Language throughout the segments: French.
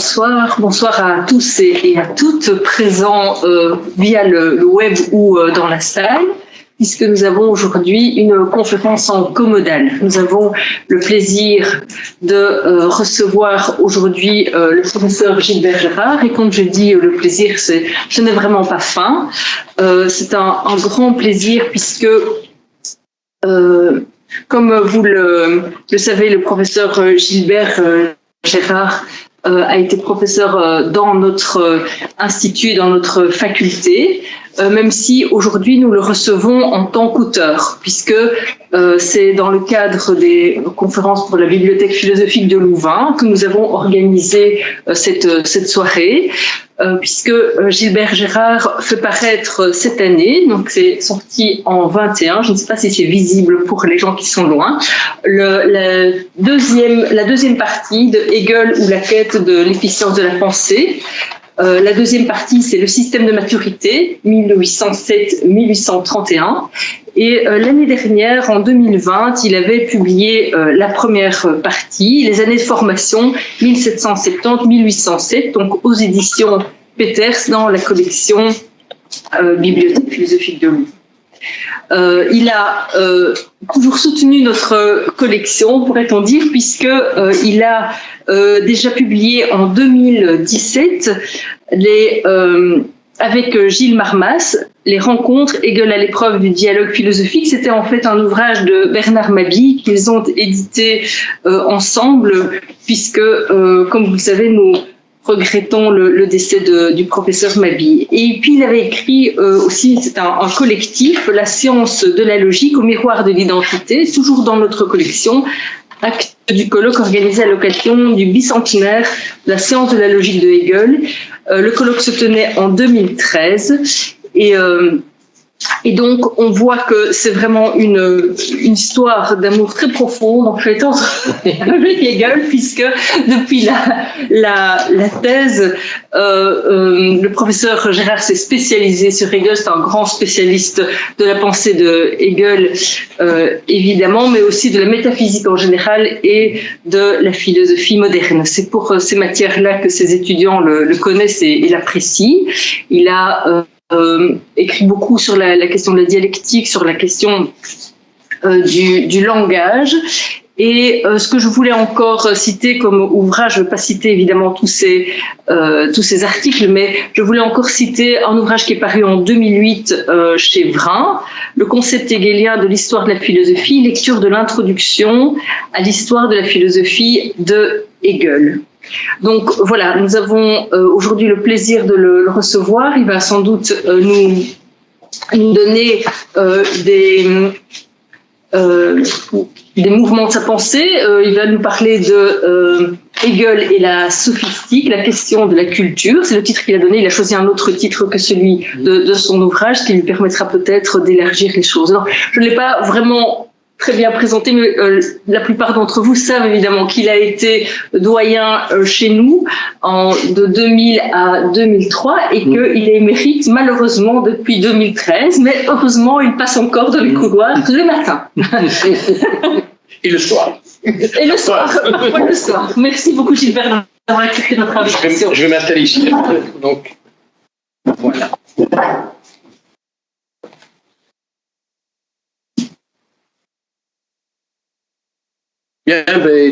bonsoir. Bonsoir à tous et à toutes présents via le web ou dans la salle, puisque nous avons aujourd'hui une conférence en comodal. Nous avons le plaisir de recevoir aujourd'hui le professeur Gilbert Gérard. Et quand je dis le plaisir, je n'ai vraiment pas faim. C'est un grand plaisir puisque... comme vous le savez, le professeur Gilbert Gérard a été professeur dans notre institut, dans notre faculté, même si aujourd'hui nous le recevons en tant qu'auteur, puisque c'est dans le cadre des conférences pour la bibliothèque philosophique de Louvain que nous avons organisé cette soirée, puisque Gilbert Gérard fait paraître cette année, donc c'est sorti en 21, je ne sais pas si c'est visible pour les gens qui sont loin, la deuxième partie de Hegel ou la quête de l'efficience de la pensée. La deuxième partie, c'est le système de maturité, 1807-1831. Et l'année dernière, en 2020, il avait publié la première partie, les années de formation 1770-1807, donc aux éditions Peters dans la collection Bibliothèque philosophique de Louvain. Il a toujours soutenu notre collection, pourrait-on dire, puisqu'il a déjà publié en 2017 avec Gilles Marmas, les rencontres Hegel à l'épreuve du dialogue philosophique. C'était en fait un ouvrage de Bernard Mabie qu'ils ont édité ensemble, puisque, comme vous le savez, nous regrettons le décès du professeur Mabie. Et puis il avait écrit aussi, c'est un collectif, La science de la logique au miroir de l'identité, toujours dans notre collection, acte du colloque organisé à l'occasion du bicentenaire de la science de la logique de Hegel. Le colloque se tenait en 2013 et donc, on voit que c'est vraiment une histoire d'amour très profonde, en fait, avec Hegel, puisque depuis la thèse, le professeur Gérard s'est spécialisé sur Hegel. C'est un grand spécialiste de la pensée de Hegel, évidemment, mais aussi de la métaphysique en général et de la philosophie moderne. C'est pour ces matières-là que ses étudiants le connaissent et l'apprécient. Il a... écrit beaucoup sur la question de la dialectique, sur la question du langage. Et ce que je voulais encore citer comme ouvrage, je ne vais pas citer évidemment tous ces articles, mais je voulais encore citer un ouvrage qui est paru en 2008 chez Vrin, Le concept hegelien de l'histoire de la philosophie, lecture de l'introduction à l'histoire de la philosophie de Hegel. Donc voilà, nous avons aujourd'hui le plaisir de le recevoir. Il va sans doute nous donner des mouvements de sa pensée. Il va nous parler de Hegel et la sophistique, la question de la culture. C'est le titre qu'il a donné. Il a choisi un autre titre que celui de son ouvrage, ce qui lui permettra peut-être d'élargir les choses. Alors, je ne l'ai pas vraiment très bien présenté, mais la plupart d'entre vous savent évidemment qu'il a été doyen chez nous de 2000 à 2003 et qu'il est émérite malheureusement depuis 2013, mais heureusement il passe encore dans les couloirs le matin. Et le soir. Et le soir. Le soir. Merci beaucoup Gilbert d'avoir accepté notre invitation. Je vais m'installer ici. Donc, voilà. Bien,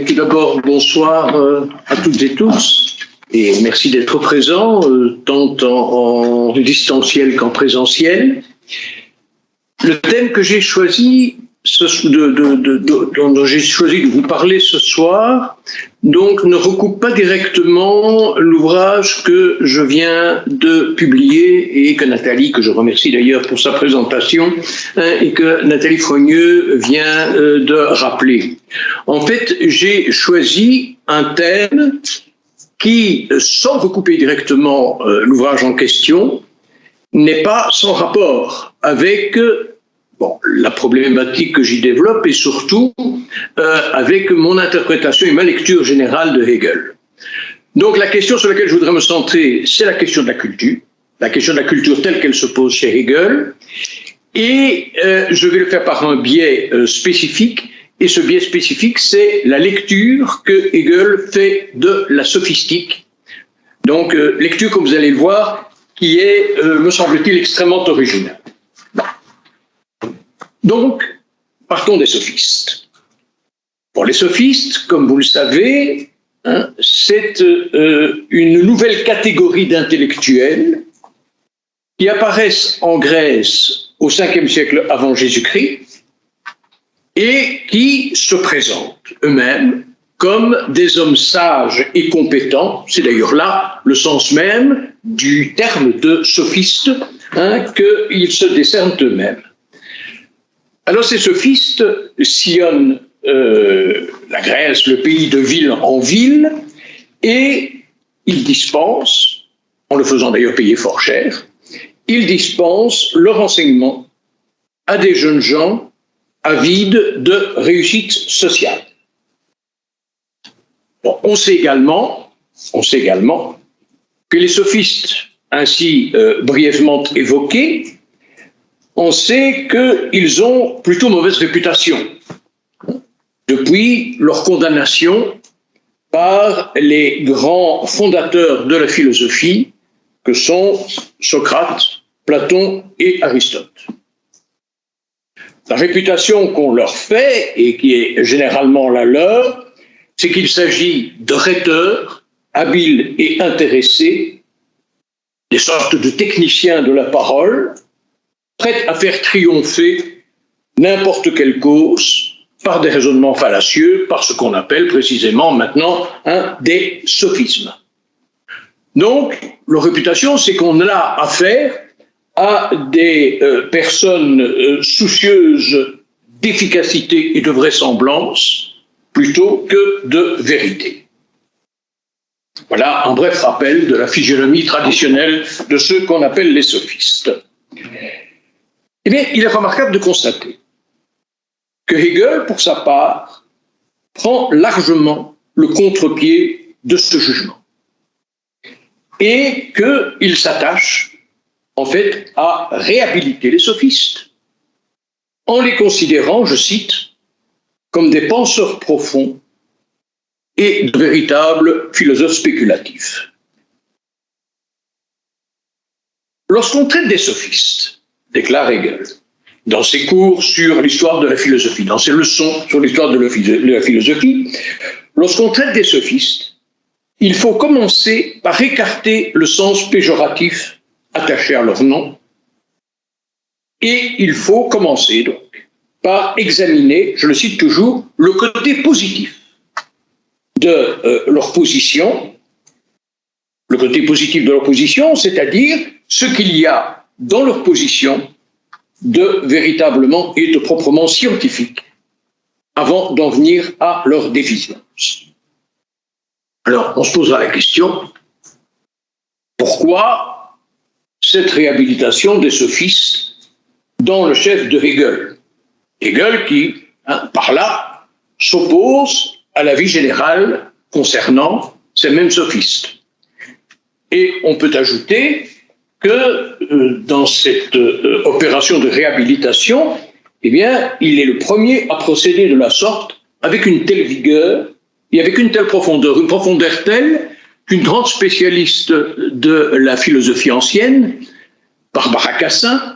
tout d'abord, bonsoir à toutes et tous, et merci d'être présents, tant en distanciel qu'en présentiel. Le thème que j'ai choisi, dont j'ai choisi de vous parler ce soir, donc ne recoupe pas directement l'ouvrage que je viens de publier et que Nathalie, que je remercie d'ailleurs pour sa présentation, et que Nathalie Frogneux vient de rappeler. En fait, j'ai choisi un thème qui, sans recouper directement l'ouvrage en question, n'est pas sans rapport avec la problématique que j'y développe et surtout avec mon interprétation et ma lecture générale de Hegel. Donc la question sur laquelle je voudrais me centrer, c'est la question de la culture telle qu'elle se pose chez Hegel, et je vais le faire par un biais spécifique. Et ce biais spécifique, c'est la lecture que Hegel fait de la sophistique Donc, lecture, comme vous allez le voir, qui est, me semble-t-il, extrêmement originale. Donc, partons des sophistes. Bon, les sophistes, comme vous le savez, hein, c'est une nouvelle catégorie d'intellectuels qui apparaissent en Grèce au 5e siècle avant Jésus-Christ et qui se présentent eux-mêmes comme des hommes sages et compétents. C'est d'ailleurs là le sens même du terme de sophiste, hein, qu'ils se décernent eux-mêmes. Alors ces sophistes sillonnent la Grèce, le pays de ville en ville, et ils dispensent, en le faisant d'ailleurs payer fort cher, ils dispensent leur enseignement à des jeunes gens avides de réussite sociale. Bon, on sait également que les sophistes, ainsi brièvement évoqués, on sait qu'ils ont plutôt mauvaise réputation depuis leur condamnation par les grands fondateurs de la philosophie que sont Socrate, Platon et Aristote. La réputation qu'on leur fait, et qui est généralement la leur, c'est qu'il s'agit de rhéteurs, habiles et intéressés, des sortes de techniciens de la parole, prêts à faire triompher n'importe quelle cause par des raisonnements fallacieux, par ce qu'on appelle précisément maintenant des sophismes. Donc, leur réputation, c'est qu'on a affaire à des personnes soucieuses d'efficacité et de vraisemblance plutôt que de vérité. Voilà un bref rappel de la physionomie traditionnelle de ceux qu'on appelle les sophistes. Eh bien, il est remarquable de constater que Hegel, pour sa part, prend largement le contre-pied de ce jugement et qu'il s'attache en fait à réhabiliter les sophistes en les considérant, je cite, comme des penseurs profonds et de véritables philosophes spéculatifs. Lorsqu'on traite des sophistes, déclare Hegel, dans ses cours sur l'histoire de la philosophie, dans ses leçons sur l'histoire de la philosophie, lorsqu'on traite des sophistes, il faut commencer par écarter le sens péjoratif attaché à leur nom, et il faut commencer donc par examiner, je le cite toujours, le côté positif de leur position, le côté positif de leur position, c'est-à-dire ce qu'il y a dans leur position de véritablement et de proprement scientifique, avant d'en venir à leur déficience. Alors, on se posera la question, pourquoi cette réhabilitation des sophistes dans le chef de Hegel? Hegel qui, par là, s'oppose à la vie générale concernant ces mêmes sophistes. Et on peut ajouter que dans cette opération de réhabilitation, eh bien, il est le premier à procéder de la sorte avec une telle vigueur et avec une telle profondeur, une profondeur telle qu'une grande spécialiste de la philosophie ancienne, Barbara Cassin,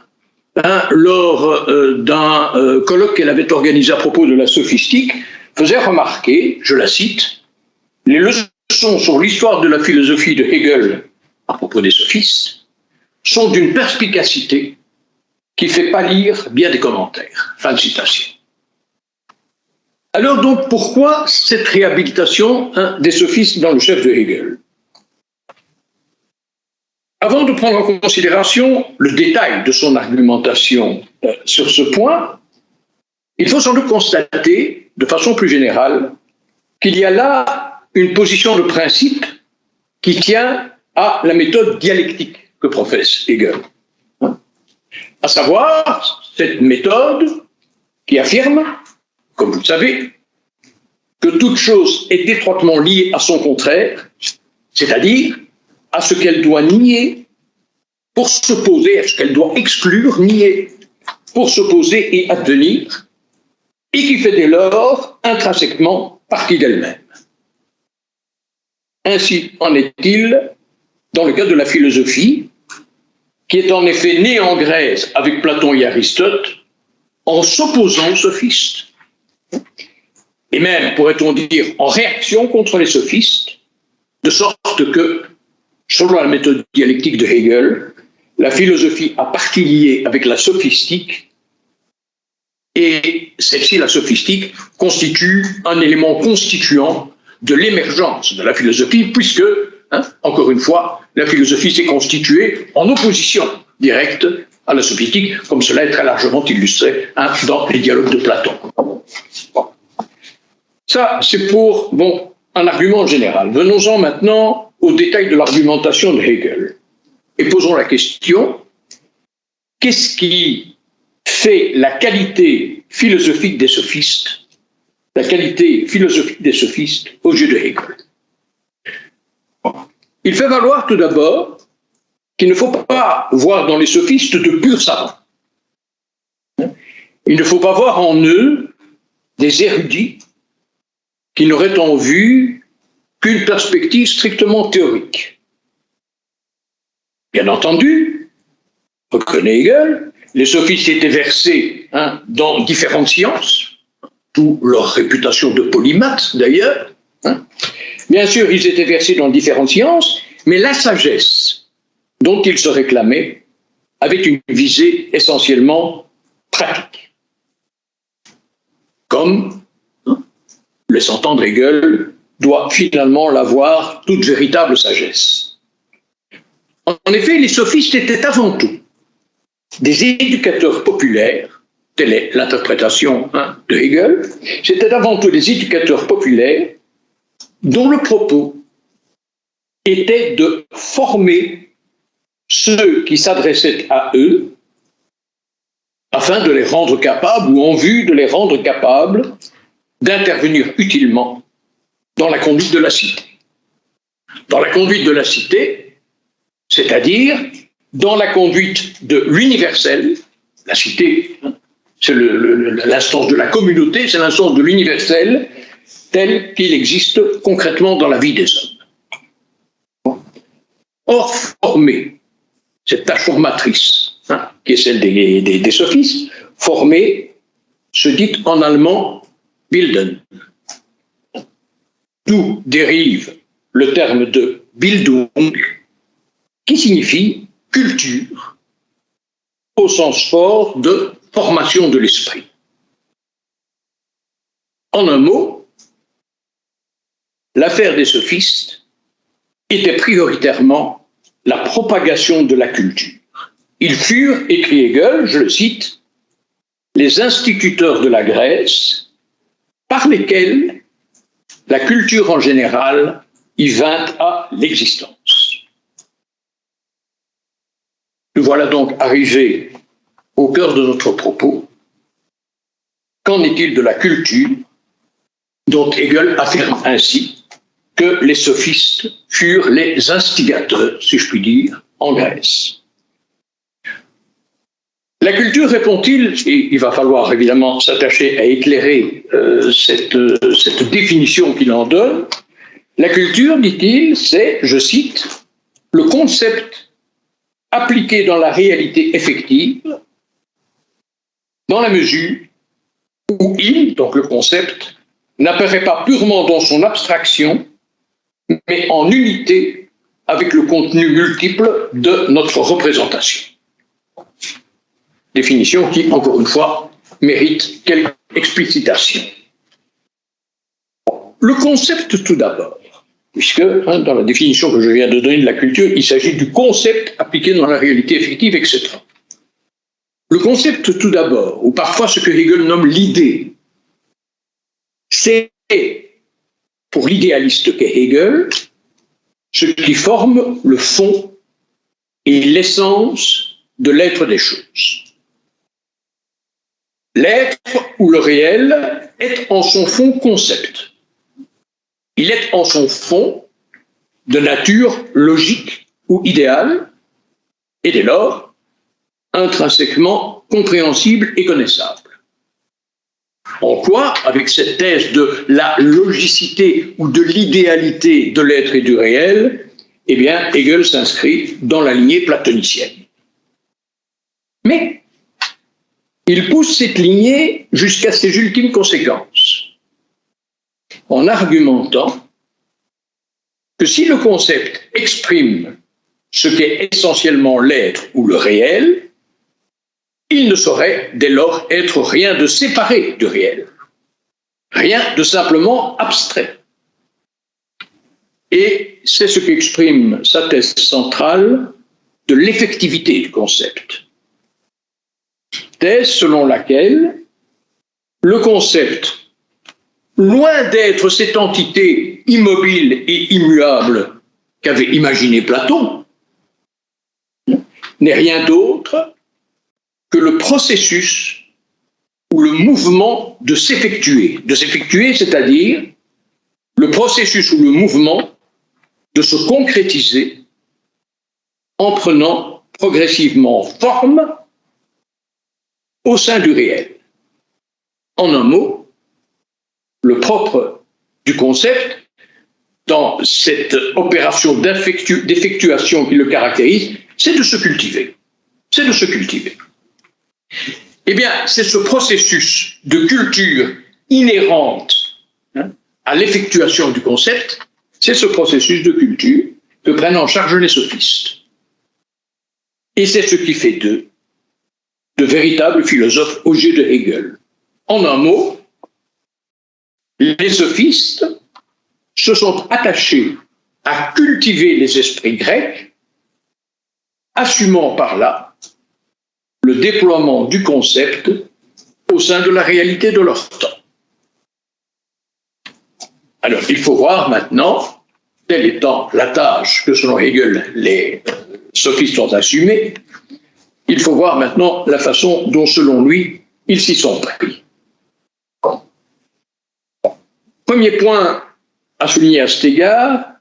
lors d'un colloque qu'elle avait organisé à propos de la sophistique, faisait remarquer, je la cite, « Les leçons sur l'histoire de la philosophie de Hegel à propos des sophistes sont d'une perspicacité qui fait pâlir bien des commentaires. » Fin de citation. Alors donc, pourquoi cette réhabilitation des sophistes dans le chef de Hegel? Avant de prendre en considération le détail de son argumentation sur ce point, il faut sans doute constater, de façon plus générale, qu'il y a là une position de principe qui tient à la méthode dialectique que professe Hegel. À savoir, cette méthode qui affirme, comme vous le savez, que toute chose est étroitement liée à son contraire, c'est-à-dire à ce qu'elle doit nier pour s'opposer, à ce qu'elle doit exclure, nier pour s'opposer et advenir, et qui fait dès lors intrinsèquement partie d'elle-même. Ainsi en est-il dans le cas de la philosophie, qui est en effet née en Grèce avec Platon et Aristote, en s'opposant aux sophistes. Et même, pourrait-on dire, en réaction contre les sophistes, de sorte que, selon la méthode dialectique de Hegel, la philosophie a partie liée avec la sophistique, et celle-ci, la sophistique, constitue un élément constituant de l'émergence de la philosophie, puisque, encore une fois, la philosophie s'est constituée en opposition directe à la sophistique, comme cela est très largement illustré dans les dialogues de Platon. Bon. Ça, c'est pour un argument général. Venons-en maintenant aux détails de l'argumentation de Hegel. Et posons la question, qu'est-ce qui fait la qualité philosophique des sophistes, la qualité philosophique des sophistes aux yeux de Hegel? Il fait valoir tout d'abord qu'il ne faut pas voir dans les sophistes de purs savants. Il ne faut pas voir en eux des érudits qui n'auraient en vue qu'une perspective strictement théorique. Bien entendu, reconnaît Hegel, les sophistes étaient versés dans différentes sciences, d'où leur réputation de polymathes d'ailleurs. Bien sûr, ils étaient versés dans différentes sciences, mais la sagesse dont ils se réclamaient avait une visée essentiellement pratique. Comme, laisse entendre Hegel, doit finalement l'avoir toute véritable sagesse. En effet, les sophistes étaient avant tout des éducateurs populaires, telle est l'interprétation de Hegel, c'était avant tout des éducateurs populaires dont le propos était de former ceux qui s'adressaient à eux afin de les rendre capables, ou en vue de les rendre capables, d'intervenir utilement dans la conduite de la cité. Dans la conduite de la cité, c'est-à-dire dans la conduite de l'universel, la cité, c'est l'instance de la communauté, c'est l'instance de l'universel tel qu'il existe concrètement dans la vie des hommes. Or, former, cette tâche formatrice, qui est celle des sophistes, former se dit en allemand bilden, d'où dérive le terme de Bildung, qui signifie culture, au sens fort de formation de l'esprit. En un mot, l'affaire des sophistes était prioritairement la propagation de la culture. Ils furent, écrit Hegel, je le cite, les instituteurs de la Grèce par lesquels la culture en général y vint à l'existence. Nous voilà donc arrivés au cœur de notre propos. Qu'en est-il de la culture dont Hegel affirme ainsi que les sophistes furent les instigateurs, si je puis dire, en Grèce? La culture, répond-il, et il va falloir évidemment s'attacher à éclairer cette définition qu'il en donne, la culture, dit-il, c'est, je cite, le concept appliqué dans la réalité effective, dans la mesure où il, donc le concept, n'apparaît pas purement dans son abstraction, mais en unité avec le contenu multiple de notre représentation. Définition qui, encore une fois, mérite quelques explicitations. Le concept tout d'abord, puisque dans la définition que je viens de donner de la culture, il s'agit du concept appliqué dans la réalité effective, etc. Le concept tout d'abord, ou parfois ce que Hegel nomme l'idée, c'est, pour l'idéaliste qu'est Hegel, ce qui forme le fond et l'essence de l'être des choses. L'être ou le réel est en son fond concept. Il est en son fond de nature logique ou idéale, et dès lors intrinsèquement compréhensible et connaissable. En quoi, avec cette thèse de la logicité ou de l'idéalité de l'être et du réel, eh bien, Hegel s'inscrit dans la lignée platonicienne. Mais il pousse cette lignée jusqu'à ses ultimes conséquences, en argumentant que si le concept exprime ce qu'est essentiellement l'être ou le réel, il ne saurait dès lors être rien de séparé du réel, rien de simplement abstrait. Et c'est ce qu'exprime sa thèse centrale de l'effectivité du concept. Thèse selon laquelle le concept, loin d'être cette entité immobile et immuable qu'avait imaginé Platon, n'est rien d'autre que le processus ou le mouvement de s'effectuer. De s'effectuer, c'est-à-dire le processus ou le mouvement de se concrétiser en prenant progressivement forme au sein du réel. En un mot, le propre du concept, dans cette opération d'effectuation qui le caractérise, c'est de se cultiver. C'est de se cultiver. Eh bien, c'est ce processus de culture inhérente à l'effectuation du concept, c'est ce processus de culture que prennent en charge les sophistes. Et c'est ce qui fait d'eux de véritables philosophes aux yeux de Hegel. En un mot, les sophistes se sont attachés à cultiver les esprits grecs, assumant par là le déploiement du concept au sein de la réalité de leur temps. Alors, il faut voir maintenant, telle étant la tâche que selon Hegel les sophistes ont assumée, il faut voir maintenant la façon dont, selon lui, ils s'y sont pris. Premier point à souligner à cet égard,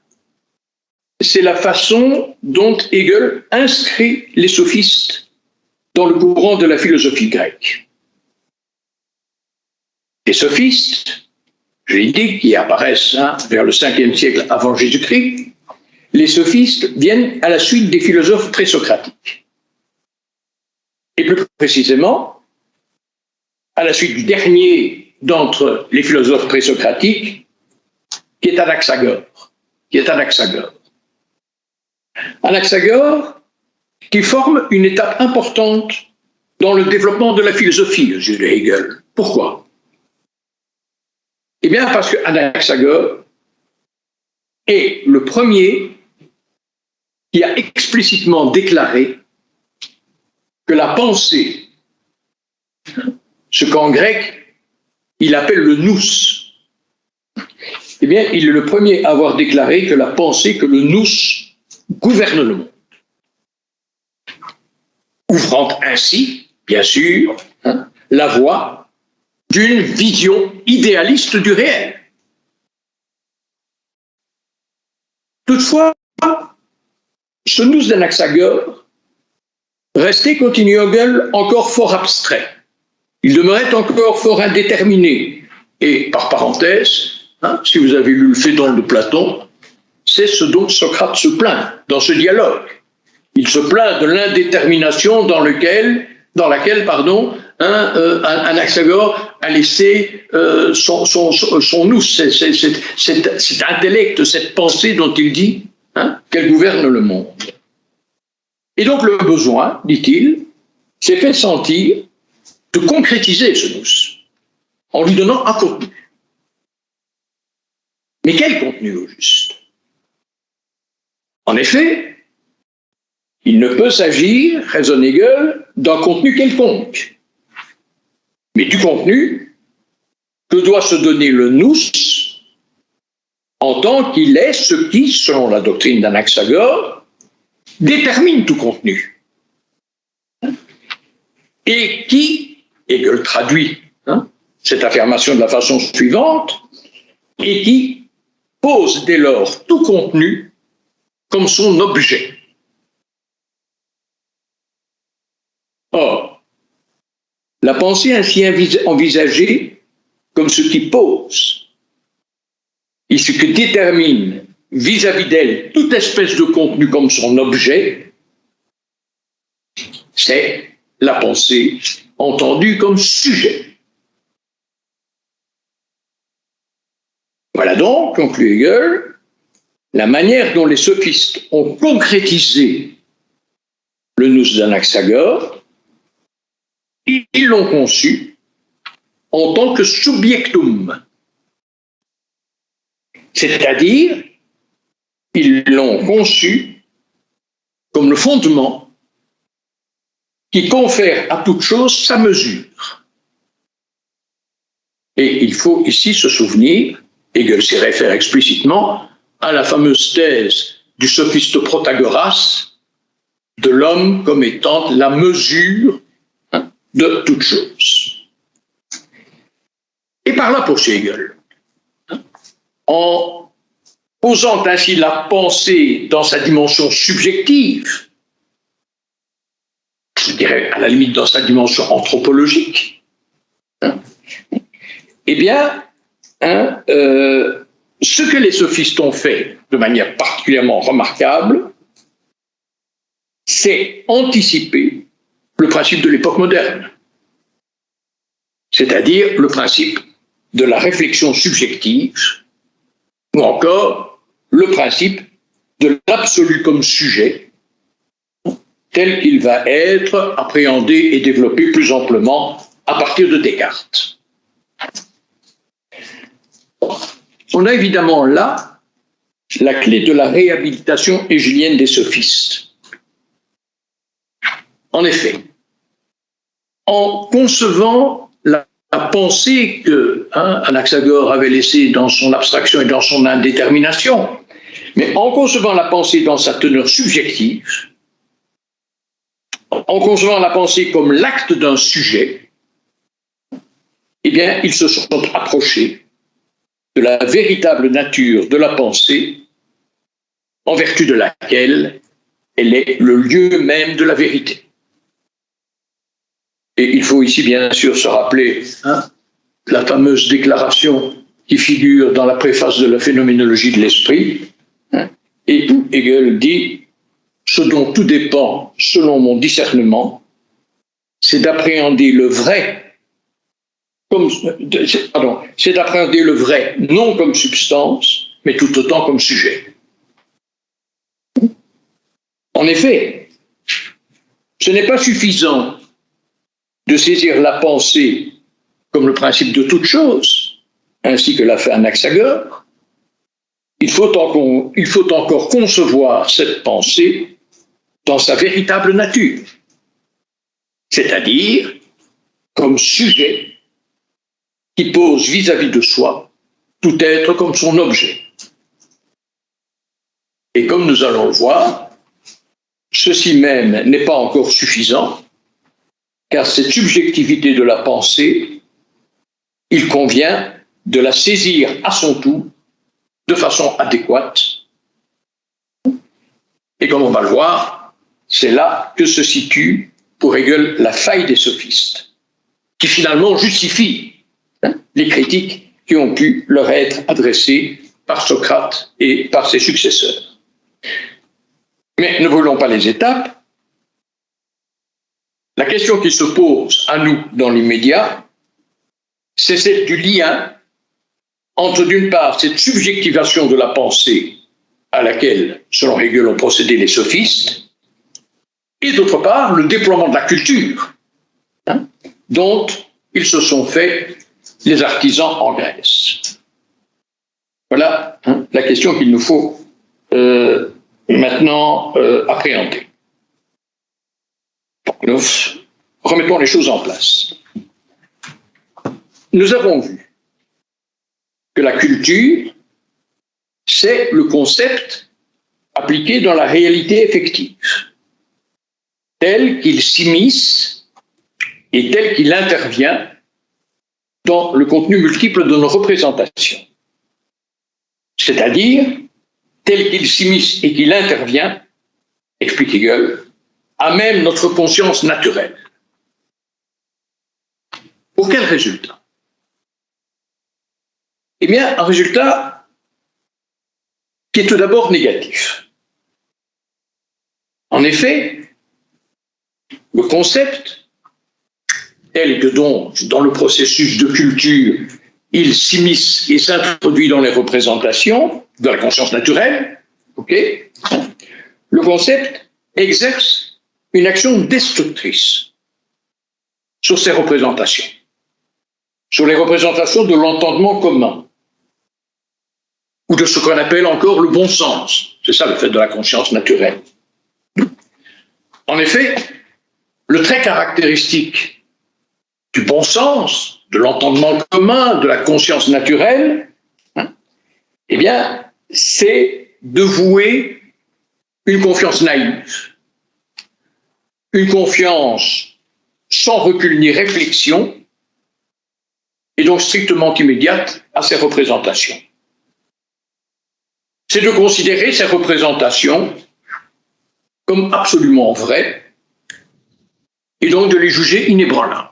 c'est la façon dont Hegel inscrit les sophistes dans le courant de la philosophie grecque. Les sophistes, je l'ai dit, qui apparaissent vers le 5e siècle avant Jésus-Christ, les sophistes viennent à la suite des philosophes présocratiques. Et plus précisément, à la suite du dernier d'entre les philosophes présocratiques, qui est Anaxagore. Anaxagore, qui forme une étape importante dans le développement de la philosophie aux yeux de Hegel. Pourquoi? Eh bien, parce que Anaxagore est le premier qui a explicitement déclaré que la pensée, ce qu'en grec il appelle le nous, eh bien, il est le premier à avoir déclaré que la pensée, que le nous gouverne le monde. Ouvrant ainsi, bien sûr, la voie d'une vision idéaliste du réel. Toutefois, ce nous d'Anaxagore restait, continue Hegel, encore fort abstrait. Il demeurait encore fort indéterminé. Et par parenthèse, si vous avez lu le Phédon de Platon, c'est ce dont Socrate se plaint dans ce dialogue. Il se plaint de l'indétermination dans laquelle Anaxagore a laissé son nous, cet intellect, cette pensée dont il dit qu'elle gouverne le monde. Et donc le besoin, dit-il, s'est fait sentir de concrétiser ce nous en lui donnant un contenu. Mais quel contenu au juste? En effet, il ne peut s'agir, raisonne Hegel, d'un contenu quelconque, mais du contenu que doit se donner le nous en tant qu'il est ce qui, selon la doctrine d'Anaxagore, détermine tout contenu. Et qui, Hegel traduit cette affirmation de la façon suivante, et qui pose dès lors tout contenu comme son objet. Or, la pensée ainsi envisagée comme ce qui pose et ce qui détermine vis-à-vis d'elle toute espèce de contenu comme son objet, c'est la pensée entendue comme sujet. Voilà donc, conclut Hegel, la manière dont les sophistes ont concrétisé le nous d'Anaxagore. Ils l'ont conçu en tant que subjectum, c'est-à-dire ils l'ont conçu comme le fondement qui confère à toute chose sa mesure. Et il faut ici se souvenir, Hegel s'y réfère explicitement, à la fameuse thèse du sophiste Protagoras de l'homme comme étant la mesure de toute chose. Et par là, poursuit Hegel, en posant ainsi la pensée dans sa dimension subjective, je dirais à la limite dans sa dimension anthropologique, eh bien, ce que les sophistes ont fait de manière particulièrement remarquable, c'est anticiper le principe de l'époque moderne, c'est-à-dire le principe de la réflexion subjective, ou encore le principe de l'absolu comme sujet, tel qu'il va être appréhendé et développé plus amplement à partir de Descartes. On a évidemment là la clé de la réhabilitation hégélienne des sophistes. En effet, en concevant la pensée que Anaxagore avait laissée dans son abstraction et dans son indétermination, mais en concevant la pensée dans sa teneur subjective, en concevant la pensée comme l'acte d'un sujet, eh bien, ils se sont approchés de la véritable nature de la pensée, en vertu de laquelle elle est le lieu même de la vérité. Et il faut ici bien sûr se rappeler la fameuse déclaration qui figure dans la préface de la phénoménologie de l'esprit, et où Hegel dit « Ce dont tout dépend, selon mon discernement, c'est d'appréhender le vrai c'est d'appréhender le vrai non comme substance, mais tout autant comme sujet. » En effet, ce n'est pas suffisant de saisir la pensée comme le principe de toute chose, ainsi que l'a fait Anaxagore. Il faut encore concevoir cette pensée dans sa véritable nature, c'est-à-dire comme sujet qui pose vis-à-vis de soi tout être comme son objet. Et comme nous allons le voir, ceci même n'est pas encore suffisant, car cette subjectivité de la pensée, il convient de la saisir à son tour de façon adéquate. Et comme on va le voir, c'est là que se situe pour Hegel la faille des sophistes, qui finalement justifie les critiques qui ont pu leur être adressées par Socrate et par ses successeurs. Mais ne brûlons pas les étapes. La question qui se pose à nous dans l'immédiat, c'est celle du lien entre, d'une part, cette subjectivation de la pensée à laquelle, selon Hegel, ont procédé les sophistes, et d'autre part, le déploiement de la culture, dont ils se sont faits les artisans en Grèce. Voilà la question qu'il nous faut maintenant appréhender. Nous remettons les choses en place. Nous avons vu que la culture, c'est le concept appliqué dans la réalité effective, tel qu'il s'immisce et tel qu'il intervient dans le contenu multiple de nos représentations. C'est-à-dire, tel qu'il s'immisce et qu'il intervient, explique Hegel, à même notre conscience naturelle. Pour quel résultat? Eh bien, un résultat qui est tout d'abord négatif. En effet, le concept, tel que donc dans le processus de culture, il s'immisce et s'introduit dans les représentations de la conscience naturelle, okay, le concept exerce une action destructrice sur ces représentations, sur les représentations de l'entendement commun, ou de ce qu'on appelle encore le bon sens. C'est ça le fait de la conscience naturelle. En effet, le trait caractéristique du bon sens, de l'entendement commun, de la conscience naturelle, eh bien, c'est de vouer une confiance naïve, une confiance sans recul ni réflexion, et donc strictement immédiate à ces représentations. C'est de considérer ces représentations comme absolument vraies, et donc de les juger inébranlables.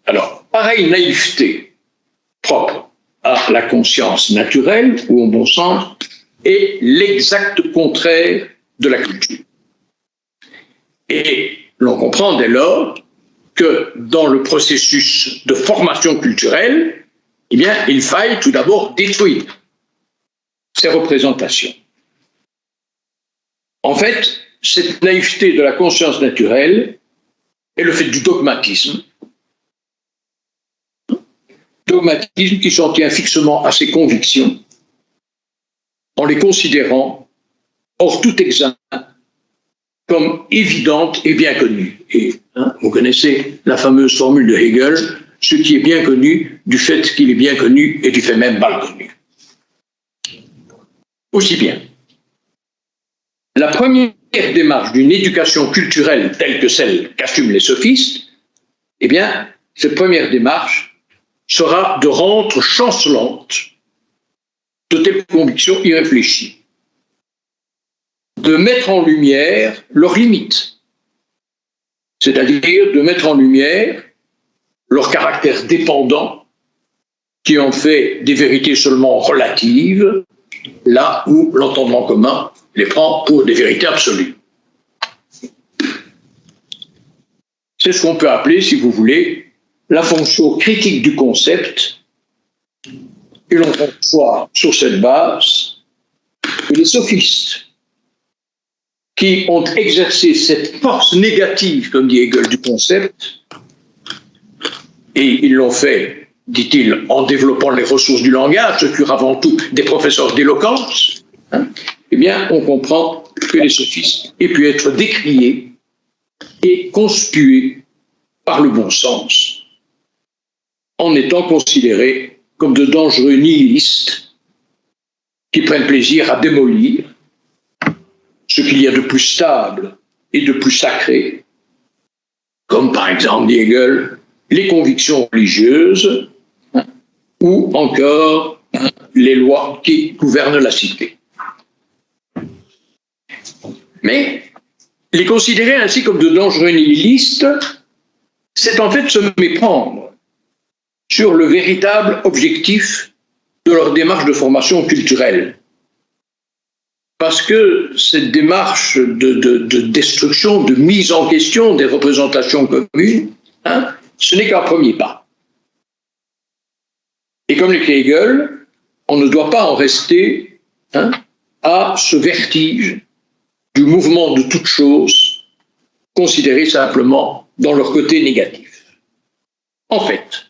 Alors, pareille naïveté propre à la conscience naturelle, ou au bon sens, est l'exact contraire de la culture. Et l'on comprend dès lors que dans le processus de formation culturelle, eh bien, il faille tout d'abord détruire ces représentations. En fait, cette naïveté de la conscience naturelle est le fait du dogmatisme. Dogmatisme qui s'en tient fixement à ses convictions, en les considérant hors tout examen comme évidentes et bien connues. Et vous connaissez la fameuse formule de Hegel, ce qui est bien connu du fait qu'il est bien connu et du fait même mal connu. Aussi bien, la première démarche d'une éducation culturelle telle que celle qu'assument les sophistes, eh bien, cette première démarche sera de rendre chancelantes de telles convictions irréfléchies, de mettre en lumière leurs limites, c'est-à-dire de mettre en lumière leur caractère dépendant qui en fait des vérités seulement relatives, là où l'entendement commun les prend pour des vérités absolues. C'est ce qu'on peut appeler, si vous voulez, la fonction critique du concept, et l'on conçoit sur cette base que les sophistes qui ont exercé cette force négative, comme dit Hegel, du concept, et ils l'ont fait, dit-il, en développant les ressources du langage, ce furent avant tout des professeurs d'éloquence, eh bien, on comprend que les sophistes aient pu être décriés et conspués par le bon sens, en étant considérés comme de dangereux nihilistes qui prennent plaisir à démolir ce qu'il y a de plus stable et de plus sacré, comme par exemple, dit Hegel, les convictions religieuses ou encore les lois qui gouvernent la cité. Mais les considérer ainsi comme de dangereux nihilistes, c'est en fait se méprendre sur le véritable objectif de leur démarche de formation culturelle. Parce que cette démarche de destruction, de mise en question des représentations communes, ce n'est qu'un premier pas. Et comme l'écrit Hegel, on ne doit pas en rester à ce vertige du mouvement de toutes choses, considéré simplement dans leur côté négatif. En fait,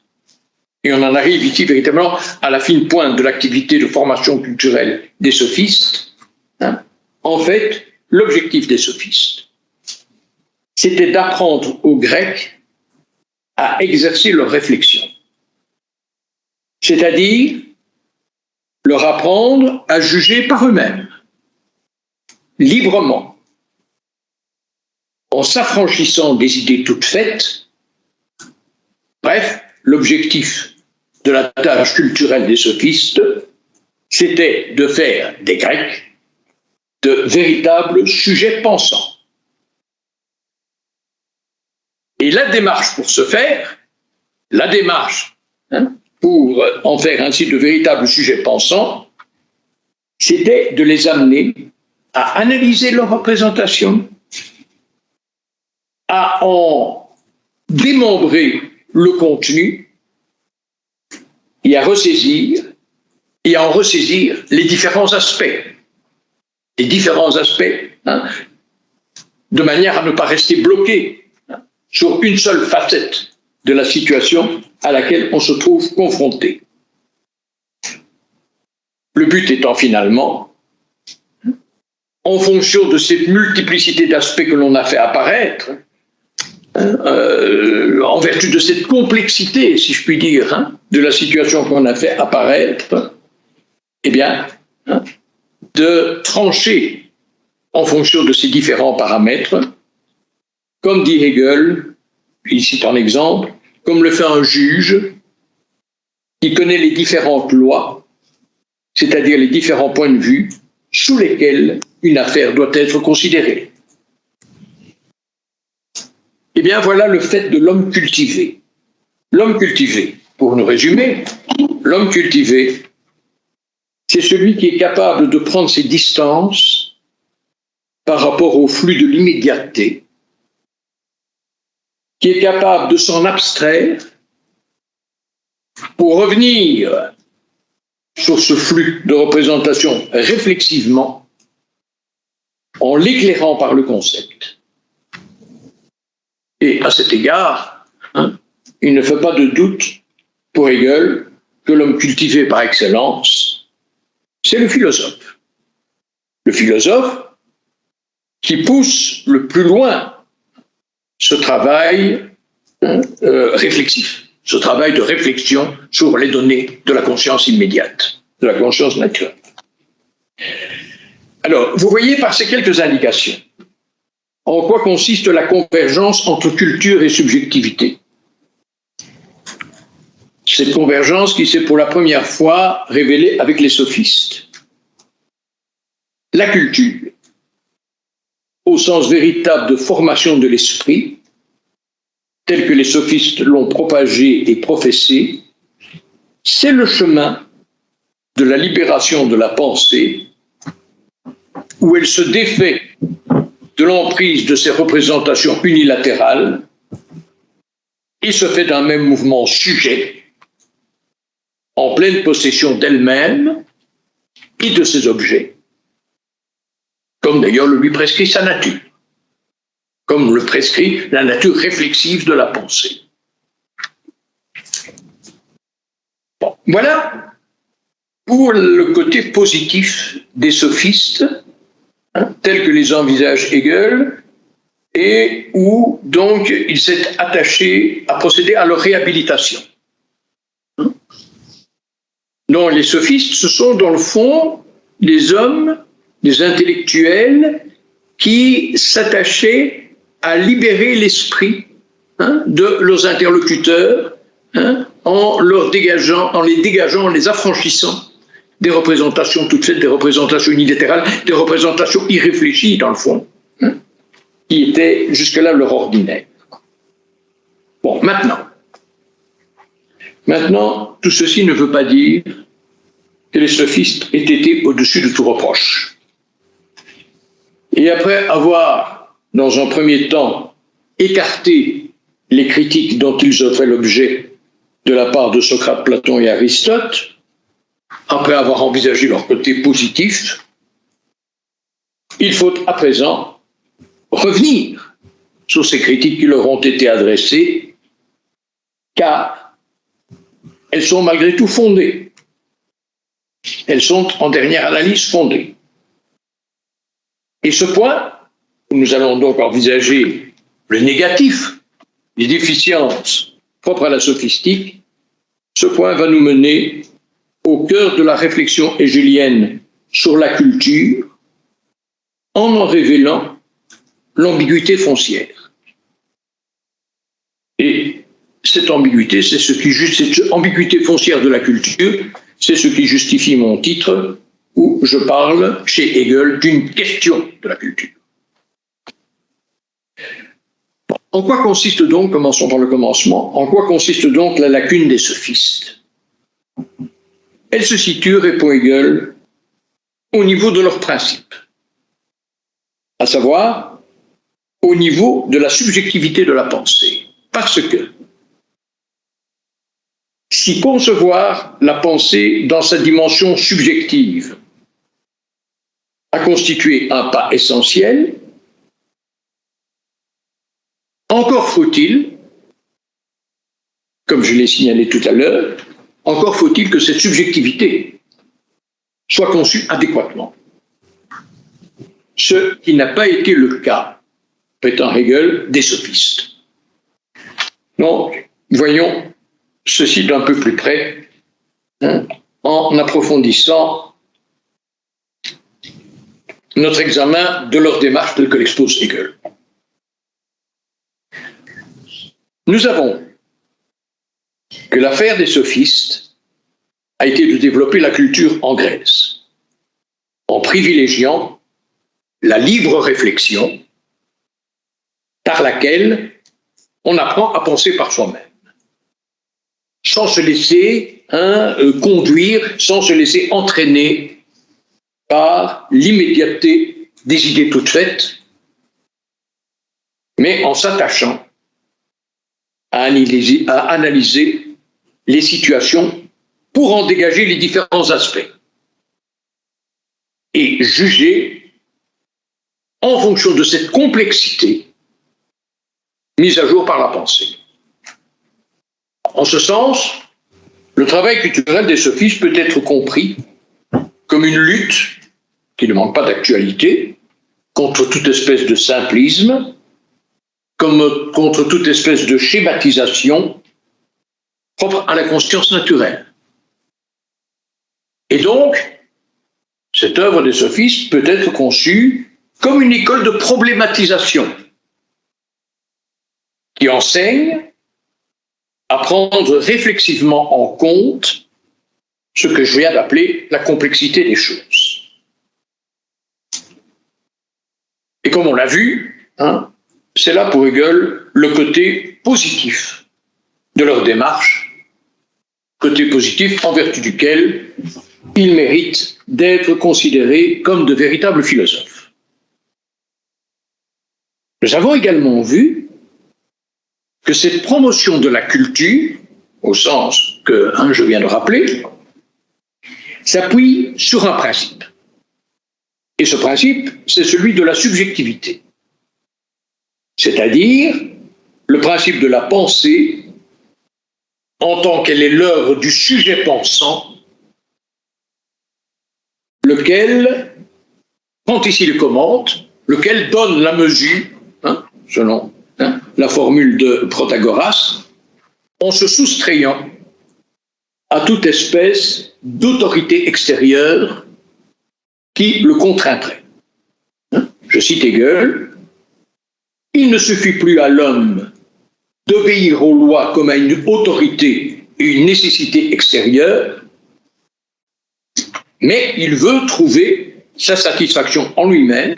et on en arrive ici véritablement à la fine pointe de l'activité de formation culturelle des sophistes, en fait, l'objectif des sophistes, c'était d'apprendre aux Grecs à exercer leur réflexion, c'est-à-dire leur apprendre à juger par eux-mêmes, librement, en s'affranchissant des idées toutes faites. Bref, l'objectif de la tâche culturelle des sophistes, c'était de faire des Grecs de véritables sujets pensants. Et la démarche pour ce faire, la démarche pour en faire ainsi de véritables sujets pensants, c'était de les amener à analyser leur représentation, à en démembrer le contenu et à ressaisir et à en ressaisir les différents aspects. Les différents aspects, de manière à ne pas rester bloqué sur une seule facette de la situation à laquelle on se trouve confronté. Le but étant finalement, en fonction de cette multiplicité d'aspects que l'on a fait apparaître, en vertu de cette complexité, si je puis dire, de la situation qu'on a fait apparaître, eh bien, de trancher en fonction de ces différents paramètres, comme dit Hegel, il cite un exemple, comme le fait un juge qui connaît les différentes lois, c'est-à-dire les différents points de vue sous lesquels une affaire doit être considérée. Eh bien, voilà le fait de l'homme cultivé. L'homme cultivé, pour nous résumer, l'homme cultivé, c'est celui qui est capable de prendre ses distances par rapport au flux de l'immédiateté, qui est capable de s'en abstraire pour revenir sur ce flux de représentation réflexivement en l'éclairant par le concept. Et à cet égard, il ne fait pas de doute pour Hegel que l'homme cultivé par excellence, c'est le philosophe. Le philosophe qui pousse le plus loin ce travail réflexif, ce travail de réflexion sur les données de la conscience immédiate, de la conscience naturelle. Alors, vous voyez par ces quelques indications en quoi consiste la convergence entre culture et subjectivité. Cette convergence qui s'est pour la première fois révélée avec les sophistes. La culture, au sens véritable de formation de l'esprit, tel que les sophistes l'ont propagé et professé, c'est le chemin de la libération de la pensée, où elle se défait de l'emprise de ses représentations unilatérales et se fait d'un même mouvement sujet, en pleine possession d'elle-même et de ses objets, comme d'ailleurs le lui prescrit sa nature, comme le prescrit la nature réflexive de la pensée. Bon, voilà pour le côté positif des sophistes, tels que les envisage Hegel, et où donc il s'est attaché à procéder à leur réhabilitation. Donc les sophistes, ce sont dans le fond des hommes, des intellectuels qui s'attachaient à libérer l'esprit de leurs interlocuteurs en les dégageant, en les affranchissant des représentations toutes faites, des représentations unilatérales, des représentations irréfléchies dans le fond, qui étaient jusque-là leur ordinaire. Bon, maintenant, tout ceci ne veut pas dire que les sophistes aient été au-dessus de tout reproche. Et après avoir, dans un premier temps, écarté les critiques dont ils ont fait l'objet de la part de Socrate, Platon et Aristote, après avoir envisagé leur côté positif, il faut à présent revenir sur ces critiques qui leur ont été adressées, car elles sont malgré tout fondées. Elles sont en dernière analyse fondées. Et ce point, nous allons donc envisager le négatif, les déficiences propres à la sophistique, ce point va nous mener au cœur de la réflexion hégélienne sur la culture, en révélant l'ambiguïté foncière. Et cette ambiguïté, cette ambiguïté foncière de la culture, c'est ce qui justifie mon titre, où je parle, chez Hegel, d'une question de la culture. En quoi consiste donc, commençons par le commencement, en quoi consiste donc la lacune des sophistes? Elle se situe, répond Hegel, au niveau de leurs principes, à savoir au niveau de la subjectivité de la pensée. Parce que si concevoir la pensée dans sa dimension subjective a constitué un pas essentiel, encore faut-il, comme je l'ai signalé tout à l'heure, encore faut-il que cette subjectivité soit conçue adéquatement. Ce qui n'a pas été le cas, prétend Hegel, des sophistes. Donc, voyons ceci d'un peu plus près, en approfondissant notre examen de leur démarche telle que l'expose Hegel. Nous avons que l'affaire des sophistes a été de développer la culture en Grèce, en privilégiant la libre réflexion par laquelle on apprend à penser par soi-même, sans se laisser conduire, sans se laisser entraîner par l'immédiateté des idées toutes faites, mais en s'attachant à analyser les situations pour en dégager les différents aspects et juger en fonction de cette complexité mise à jour par la pensée. En ce sens, le travail culturel des sophistes peut être compris comme une lutte qui ne manque pas d'actualité contre toute espèce de simplisme, comme contre toute espèce de schématisation propre à la conscience naturelle. Et donc, cette œuvre des sophistes peut être conçue comme une école de problématisation qui enseigne à prendre réflexivement en compte ce que je viens d'appeler la complexité des choses. Et comme on l'a vu, c'est là pour Hegel le côté positif de leur démarche, côté positif en vertu duquel ils méritent d'être considérés comme de véritables philosophes. Nous avons également vu que cette promotion de la culture, au sens que je viens de rappeler, s'appuie sur un principe. Et ce principe, c'est celui de la subjectivité. C'est-à-dire le principe de la pensée en tant qu'elle est l'œuvre du sujet pensant, lequel, quand ici il commente, lequel donne la mesure, selon la formule de Protagoras, en se soustrayant à toute espèce d'autorité extérieure qui le contraindrait. Je cite Hegel, « Il ne suffit plus à l'homme d'obéir aux lois comme à une autorité et une nécessité extérieure, mais il veut trouver sa satisfaction en lui-même.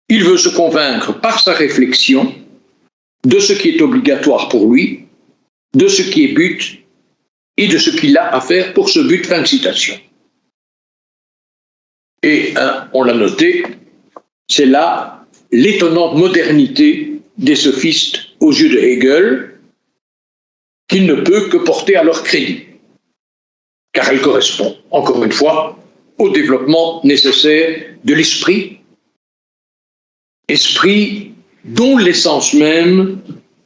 Il veut se convaincre par sa réflexion de ce qui est obligatoire pour lui, de ce qui est but et de ce qu'il a à faire pour ce but. » Fin de citation. Et on l'a noté, c'est là l'étonnante modernité des sophistes aux yeux de Hegel, qu'il ne peut que porter à leur crédit, car elle correspond, encore une fois, au développement nécessaire de l'esprit, esprit dont l'essence même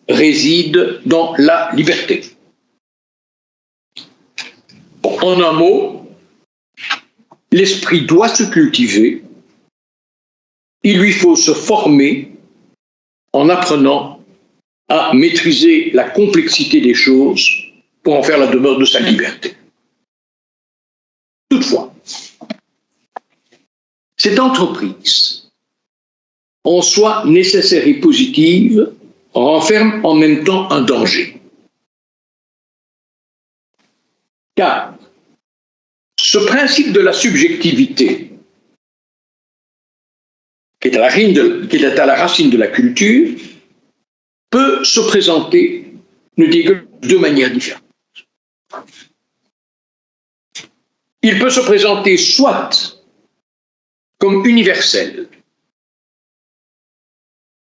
réside dans la liberté. Bon, en un mot, l'esprit doit se cultiver, il lui faut se former en apprenant à maîtriser la complexité des choses pour en faire la demeure de sa liberté. Toutefois, cette entreprise, en soi nécessaire et positive, renferme en même temps un danger. Car ce principe de la subjectivité, qui est à la racine de la culture, peut se présenter, nous dit Hegel, de manière différente. il peut se présenter soit comme universel,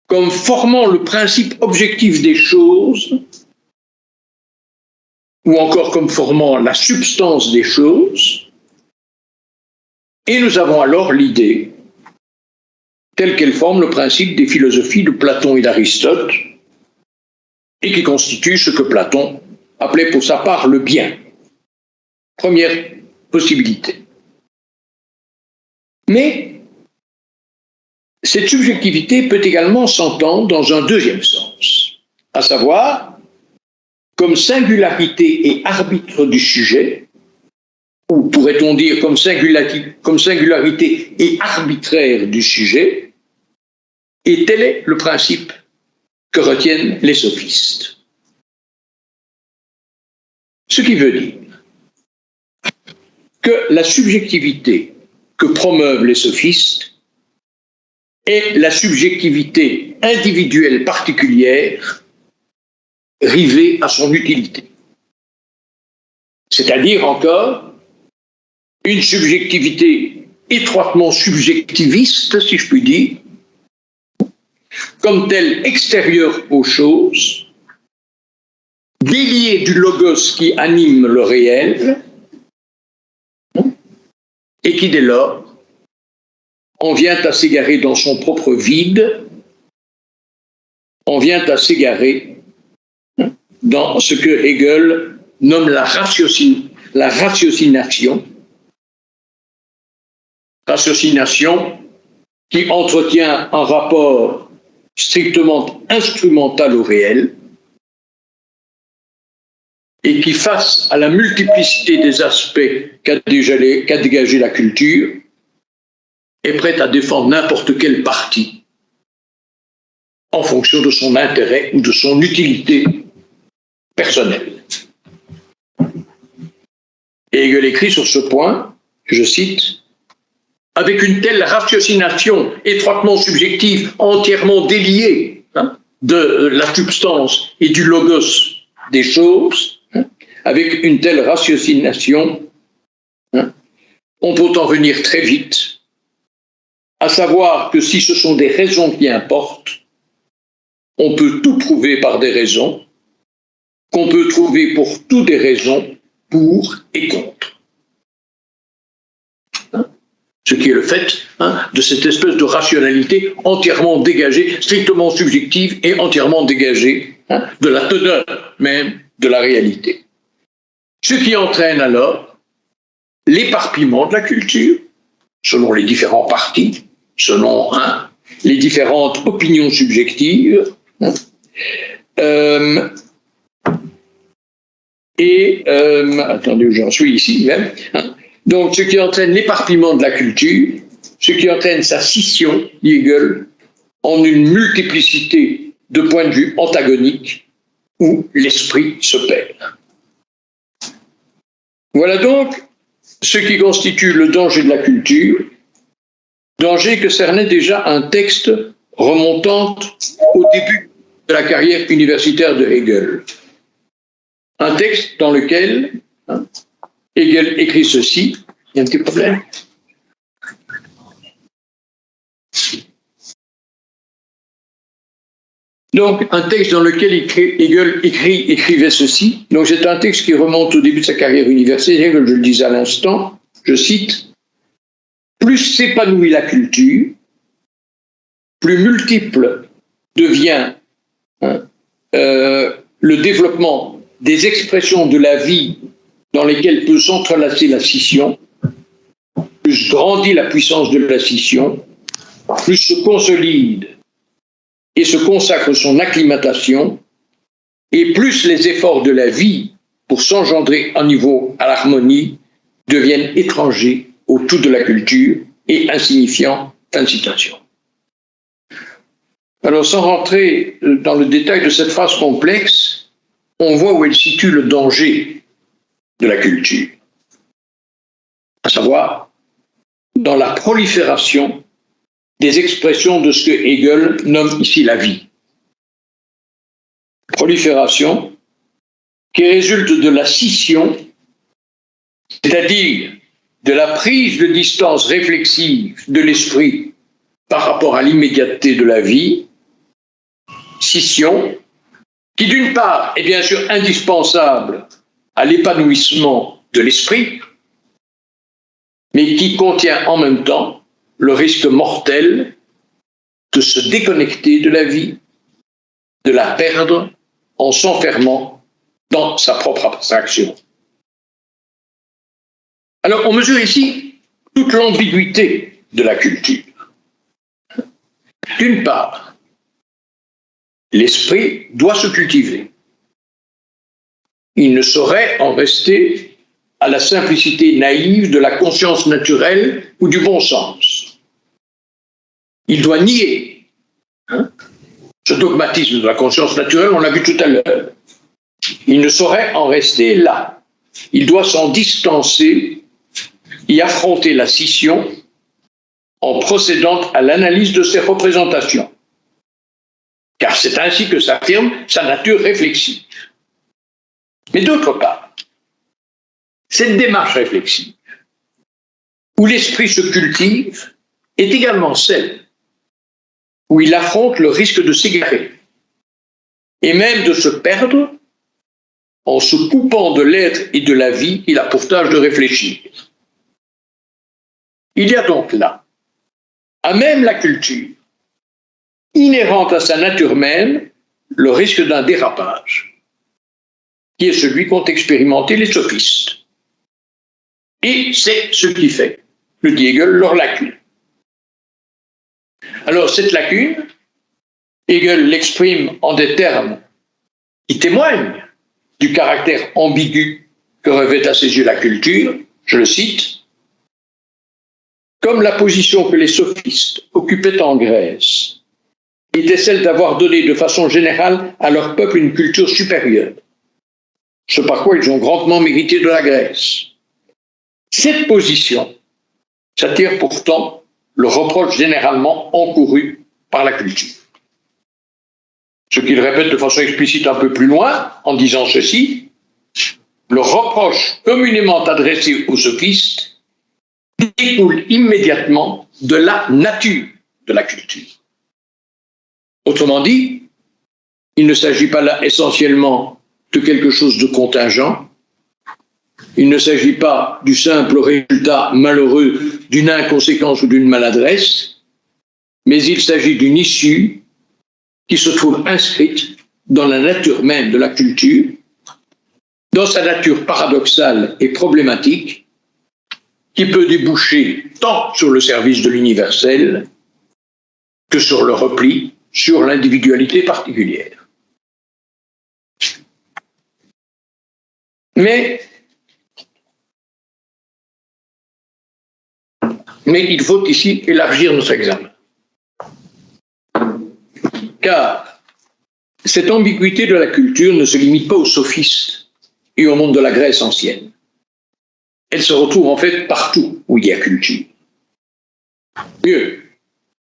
comme formant le principe objectif des choses, ou encore comme formant la substance des choses, et nous avons alors l'idée telle qu'elle forme le principe des philosophies de Platon et d'Aristote, et qui constitue ce que Platon appelait pour sa part le bien. Première possibilité. Mais cette subjectivité peut également s'entendre dans un deuxième sens, à savoir comme singularité et arbitre du sujet, ou pourrait-on dire comme singularité et arbitraire du sujet, et tel est le principe que retiennent les sophistes. Ce qui veut dire que la subjectivité que promeuvent les sophistes est la subjectivité individuelle particulière rivée à son utilité. C'est-à-dire encore une subjectivité étroitement subjectiviste, si je puis dire, comme telle extérieure aux choses, déliée du logos qui anime le réel, et qui dès lors en vient à s'égarer dans son propre vide, en vient à s'égarer dans ce que Hegel nomme la ratiocination qui entretient un rapport strictement instrumental au réel et qui, face à la multiplicité des aspects qu'a dégagé la culture, est prête à défendre n'importe quel parti en fonction de son intérêt ou de son utilité personnelle. Et Hegel écrit sur ce point, je cite, « Avec une telle ratiocination étroitement subjective, entièrement déliée de la substance et du logos des choses, avec une telle ratiocination, on peut en venir très vite à savoir que si ce sont des raisons qui importent, on peut tout prouver par des raisons, qu'on peut trouver pour toutes des raisons pour et contre. Ce qui est le fait de cette espèce de rationalité entièrement dégagée, strictement subjective et entièrement dégagée de la teneur même de la réalité. Ce qui entraîne alors l'éparpillement de la culture, selon les différents partis, selon les différentes opinions subjectives, attendez où j'en suis ici même, donc ce qui entraîne l'éparpillement de la culture, ce qui entraîne sa scission, dit Hegel, en une multiplicité de points de vue antagoniques où l'esprit se perd. Voilà donc ce qui constitue le danger de la culture, danger que cernait déjà un texte remontant au début de la carrière universitaire de Hegel. Un texte dans lequel Hegel écrit ceci. Il y a un petit problème. Donc, un texte dans lequel Hegel écrivait ceci. Donc, c'est un texte qui remonte au début de sa carrière universitaire, comme je le disais à l'instant. Je cite, « Plus s'épanouit la culture, plus multiple devient le développement des expressions de la vie dans lesquelles peut s'entrelacer la scission, plus grandit la puissance de la scission, plus se consolide et se consacre son acclimatation, et plus les efforts de la vie pour s'engendrer un niveau à l'harmonie deviennent étrangers au tout de la culture et insignifiants. » Fin de citation. Alors, sans rentrer dans le détail de cette phrase complexe, on voit où elle situe le danger de la culture, à savoir dans la prolifération des expressions de ce que Hegel nomme ici la vie. Prolifération qui résulte de la scission, c'est-à-dire de la prise de distance réflexive de l'esprit par rapport à l'immédiateté de la vie, scission, qui d'une part est bien sûr indispensable à l'épanouissement de l'esprit, mais qui contient en même temps le risque mortel de se déconnecter de la vie, de la perdre en s'enfermant dans sa propre abstraction. Alors, on mesure ici toute l'ambiguïté de la culture. D'une part, l'esprit doit se cultiver. Il ne saurait en rester à la simplicité naïve de la conscience naturelle ou du bon sens. Il doit nier ce dogmatisme de la conscience naturelle, on l'a vu tout à l'heure. Il ne saurait en rester là. Il doit s'en distancer et affronter la scission en procédant à l'analyse de ses représentations. Car c'est ainsi que s'affirme sa nature réflexive. Mais d'autre part, cette démarche réflexive, où l'esprit se cultive, est également celle où il affronte le risque de s'égarer et même de se perdre en se coupant de l'être et de la vie qu'il a pour tâche de réfléchir. Il y a donc là, à même la culture, inhérente à sa nature même, le risque d'un dérapage, qui est celui qu'ont expérimenté les sophistes. Et c'est ce qui fait, le dit Hegel, leur lacune. Alors cette lacune, Hegel l'exprime en des termes qui témoignent du caractère ambigu que revêt à ses yeux la culture, je le cite, comme la position que les sophistes occupaient en Grèce était celle d'avoir donné de façon générale à leur peuple une culture supérieure, ce par quoi ils ont grandement mérité de la Grèce. Cette position s'attire pourtant le reproche généralement encouru par la culture. Ce qu'il répète de façon explicite un peu plus loin, en disant ceci, le reproche communément adressé aux sophistes découle immédiatement de la nature de la culture. Autrement dit, il ne s'agit pas là essentiellement de quelque chose de contingent, il ne s'agit pas du simple résultat malheureux d'une inconséquence ou d'une maladresse, mais il s'agit d'une issue qui se trouve inscrite dans la nature même de la culture, dans sa nature paradoxale et problématique, qui peut déboucher tant sur le service de l'universel que sur le repli sur l'individualité particulière. Mais il faut ici élargir notre examen. Car cette ambiguïté de la culture ne se limite pas aux sophistes et au monde de la Grèce ancienne. Elle se retrouve en fait partout où il y a culture. Mieux,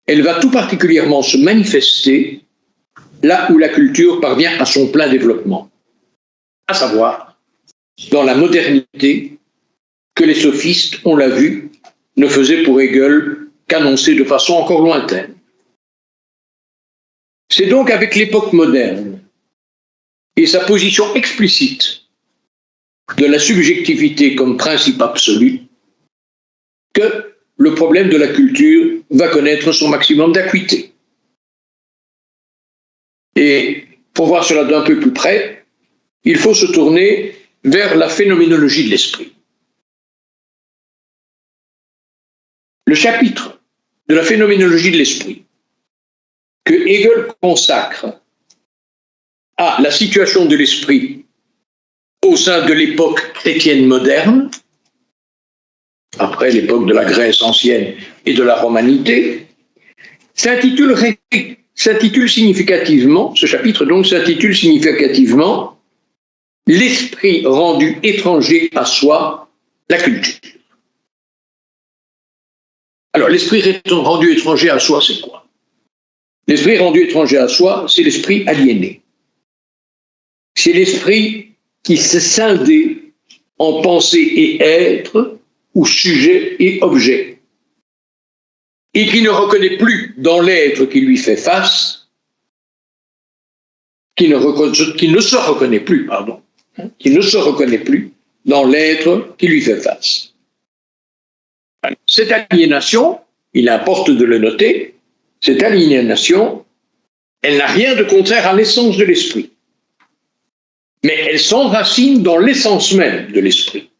elle va tout particulièrement se manifester là où la culture parvient à son plein développement, à savoir dans la modernité que les sophistes, on l'a vu, ne faisaient pour Hegel qu'annoncer de façon encore lointaine. C'est donc avec l'époque moderne et sa position explicite de la subjectivité comme principe absolu que le problème de la culture va connaître son maximum d'acuité. Et pour voir cela d'un peu plus près, il faut se tourner vers la phénoménologie de l'esprit. Le chapitre de la phénoménologie de l'esprit que Hegel consacre à la situation de l'esprit au sein de l'époque chrétienne moderne, après l'époque de la Grèce ancienne et de la romanité, s'intitule significativement, ce chapitre donc s'intitule significativement « L'esprit rendu étranger à soi, la culture ». Alors, l'esprit rendu étranger à soi, c'est quoi? L'esprit rendu étranger à soi, c'est l'esprit aliéné. C'est l'esprit qui s'est scindé en pensée et être ou sujet et objet, et qui ne reconnaît plus dans l'être qui lui fait face, qui ne se reconnaît plus dans l'être qui lui fait face. Cette aliénation, il importe de le noter, cette aliénation, elle n'a rien de contraire à l'essence de l'esprit, mais elle s'enracine dans l'essence même de l'esprit,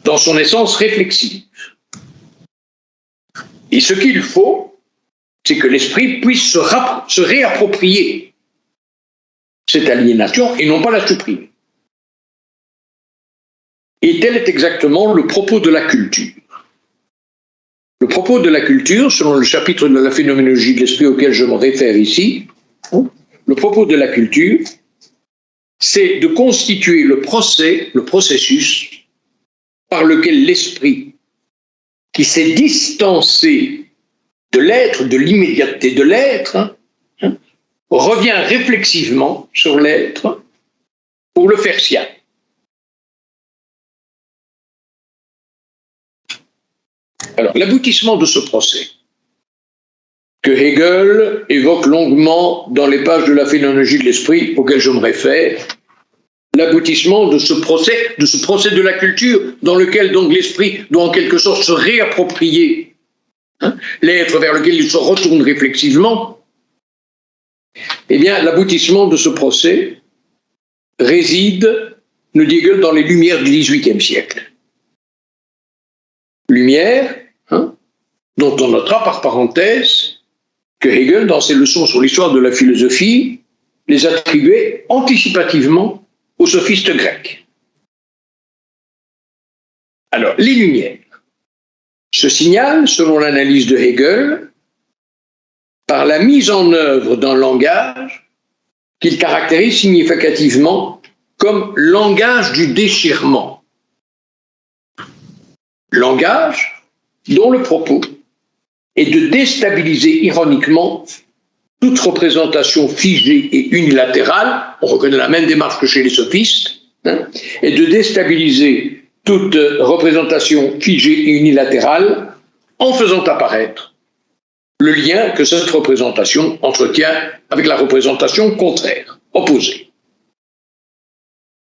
dans son essence réflexive. Et ce qu'il faut, c'est que l'esprit puisse se réapproprier cette aliénation et non pas la supprimer. Et tel est exactement le propos de la culture. Le propos de la culture, selon le chapitre de la phénoménologie de l'esprit auquel je me réfère ici, le propos de la culture, c'est de constituer le processus par lequel l'esprit, qui s'est distancé de l'être, de l'immédiateté de l'être, revient réflexivement sur l'être pour le faire sien. Alors, l'aboutissement de ce procès, que Hegel évoque longuement dans les pages de la phénoménologie de l'esprit auquel je me réfère, l'aboutissement de ce procès de la culture, dans lequel donc l'esprit doit en quelque sorte se réapproprier l'être vers lequel il se retourne réflexivement, eh bien, l'aboutissement de ce procès réside, nous dit Hegel, dans les Lumières du XVIIIe siècle. Lumières, dont on notera par parenthèse que Hegel, dans ses leçons sur l'histoire de la philosophie, les attribuait anticipativement aux sophistes grecs. Alors, les Lumières se signalent, selon l'analyse de Hegel, par la mise en œuvre d'un langage qu'il caractérise significativement comme langage du déchirement. Langage dont le propos est de déstabiliser ironiquement toute représentation figée et unilatérale, on reconnaît la même démarche que chez les sophistes, et de déstabiliser toute représentation figée et unilatérale en faisant apparaître le lien que cette représentation entretient avec la représentation contraire, opposée.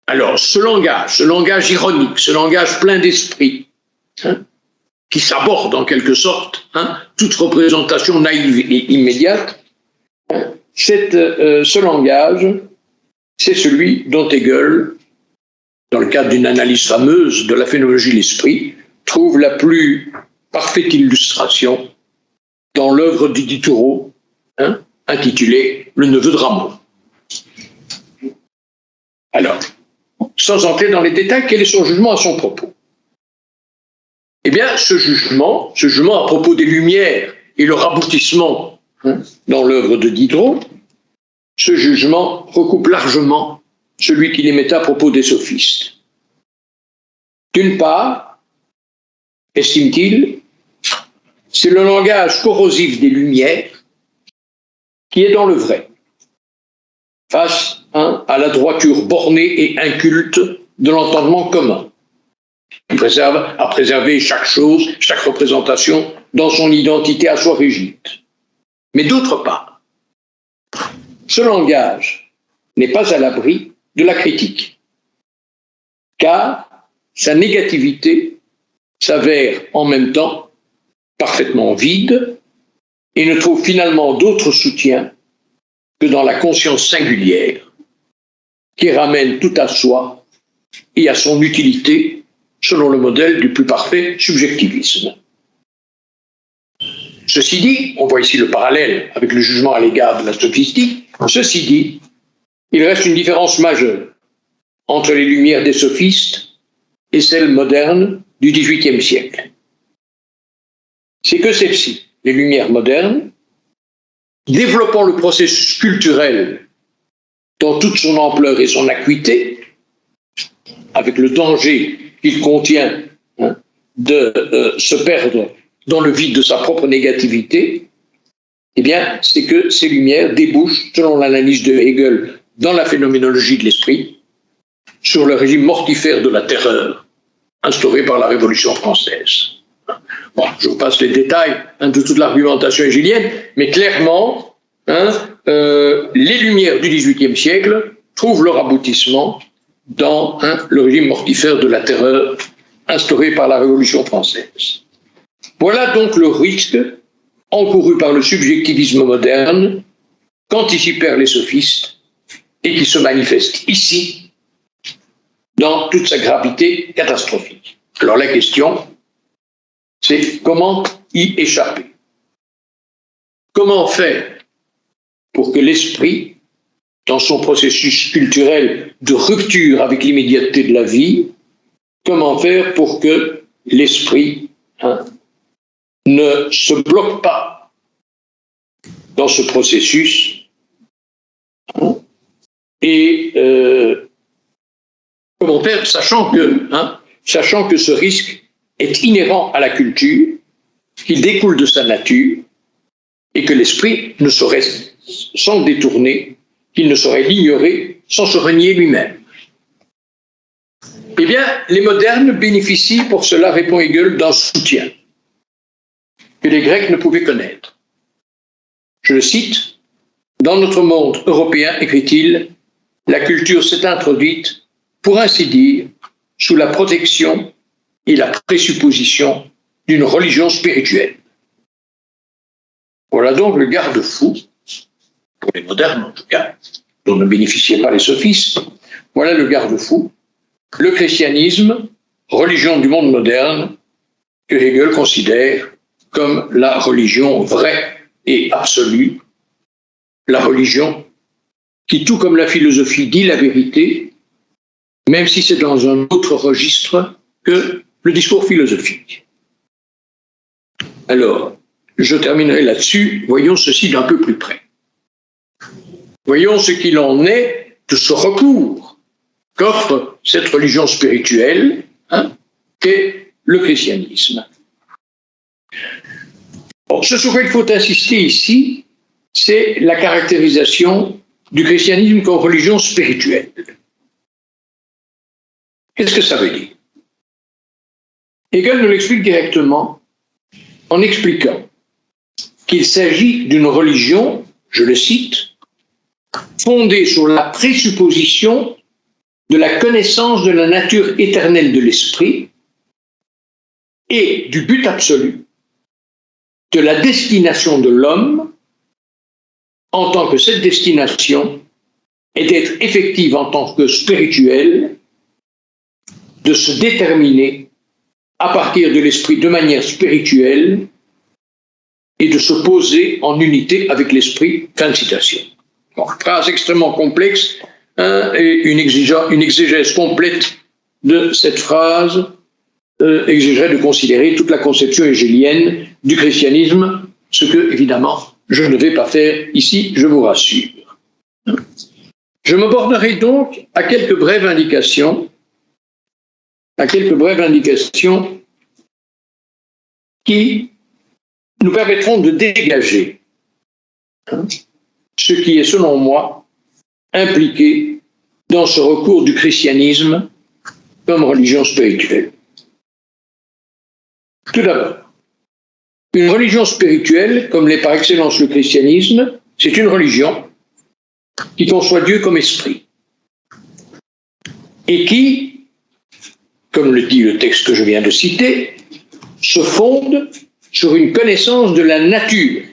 Alors, ce langage ironique, ce langage plein d'esprit, qui s'aborde en quelque sorte toute représentation naïve et immédiate, ce langage, c'est celui dont Hegel, dans le cadre d'une analyse fameuse de la phénoménologie de l'esprit, trouve la plus parfaite illustration dans l'œuvre de Diderot, intitulée « Le neveu de Rameau ». Alors, sans entrer dans les détails, quel est son jugement à son propos? Eh bien, ce jugement à propos des Lumières et leur aboutissement dans l'œuvre de Diderot, ce jugement recoupe largement celui qu'il émettait à propos des sophistes. D'une part, estime-t-il, c'est le langage corrosif des Lumières qui est dans le vrai, face à la droiture bornée et inculte de l'entendement commun, qui a préservé chaque chose, chaque représentation dans son identité à soi rigide. Mais d'autre part, ce langage n'est pas à l'abri de la critique, car sa négativité s'avère en même temps parfaitement vide et ne trouve finalement d'autre soutien que dans la conscience singulière qui ramène tout à soi et à son utilité selon le modèle du plus parfait subjectivisme. Ceci dit, on voit ici le parallèle avec le jugement à l'égard de la sophistique, ceci dit, il reste une différence majeure entre les Lumières des sophistes et celles modernes du XVIIIe siècle. C'est que celles-ci, les Lumières modernes, développant le processus culturel dans toute son ampleur et son acuité, avec le danger qu'il contient de se perdre dans le vide de sa propre négativité, eh bien, c'est que ces Lumières débouchent, selon l'analyse de Hegel dans la phénoménologie de l'esprit, sur le régime mortifère de la terreur instaurée par la Révolution française. Bon, je vous passe les détails de toute l'argumentation hégélienne, mais clairement, les Lumières du XVIIIe siècle trouvent leur aboutissement dans le régime mortifère de la terreur instauré par la Révolution française. Voilà donc le risque encouru par le subjectivisme moderne qu'anticipèrent les sophistes et qui se manifeste ici dans toute sa gravité catastrophique. Alors la question, c'est comment y échapper? Comment faire pour que l'esprit, dans son processus culturel de rupture avec l'immédiateté de la vie, comment faire pour que l'esprit ne se bloque pas dans ce processus et comment faire, sachant que ce risque est inhérent à la culture, qu'il découle de sa nature, et que l'esprit ne saurait s'en détourner, qu'il ne saurait l'ignorer sans se renier lui-même. Eh bien, les modernes bénéficient pour cela, répond Hegel, d'un soutien que les Grecs ne pouvaient connaître. Je le cite, « Dans notre monde européen, écrit-il, la culture s'est introduite, pour ainsi dire, sous la protection et la présupposition d'une religion spirituelle. » Voilà donc le garde-fou, pour les modernes en tout cas, dont ne bénéficiaient pas les sophistes, voilà le garde-fou, le christianisme, religion du monde moderne, que Hegel considère comme la religion vraie et absolue, la religion qui, tout comme la philosophie, dit la vérité, même si c'est dans un autre registre que le discours philosophique. Alors, je terminerai là-dessus. Voyons ceci d'un peu plus près. Voyons ce qu'il en est de ce recours qu'offre cette religion spirituelle qu'est le christianisme. Bon, ce sur quoi il faut insister ici, c'est la caractérisation du christianisme comme religion spirituelle. Qu'est-ce que ça veut dire? Hegel nous l'explique directement en expliquant qu'il s'agit d'une religion, je le cite, fondée sur la présupposition de la connaissance de la nature éternelle de l'esprit et du but absolu de la destination de l'homme en tant que cette destination est d'être effective en tant que spirituelle, de se déterminer à partir de l'esprit de manière spirituelle et de se poser en unité avec l'esprit. Fin de citation. Bon, phrase extrêmement complexe et une exégèse complète de cette phrase exigerait de considérer toute la conception hégélienne du christianisme, ce que, évidemment, je ne vais pas faire ici, je vous rassure. Je me bornerai donc à quelques brèves indications qui nous permettront de dégager ce qui est, selon moi, impliqué dans ce recours du christianisme comme religion spirituelle. Tout d'abord, une religion spirituelle, comme l'est par excellence le christianisme, c'est une religion qui conçoit Dieu comme esprit et qui, comme le dit le texte que je viens de citer, se fonde sur une connaissance de la nature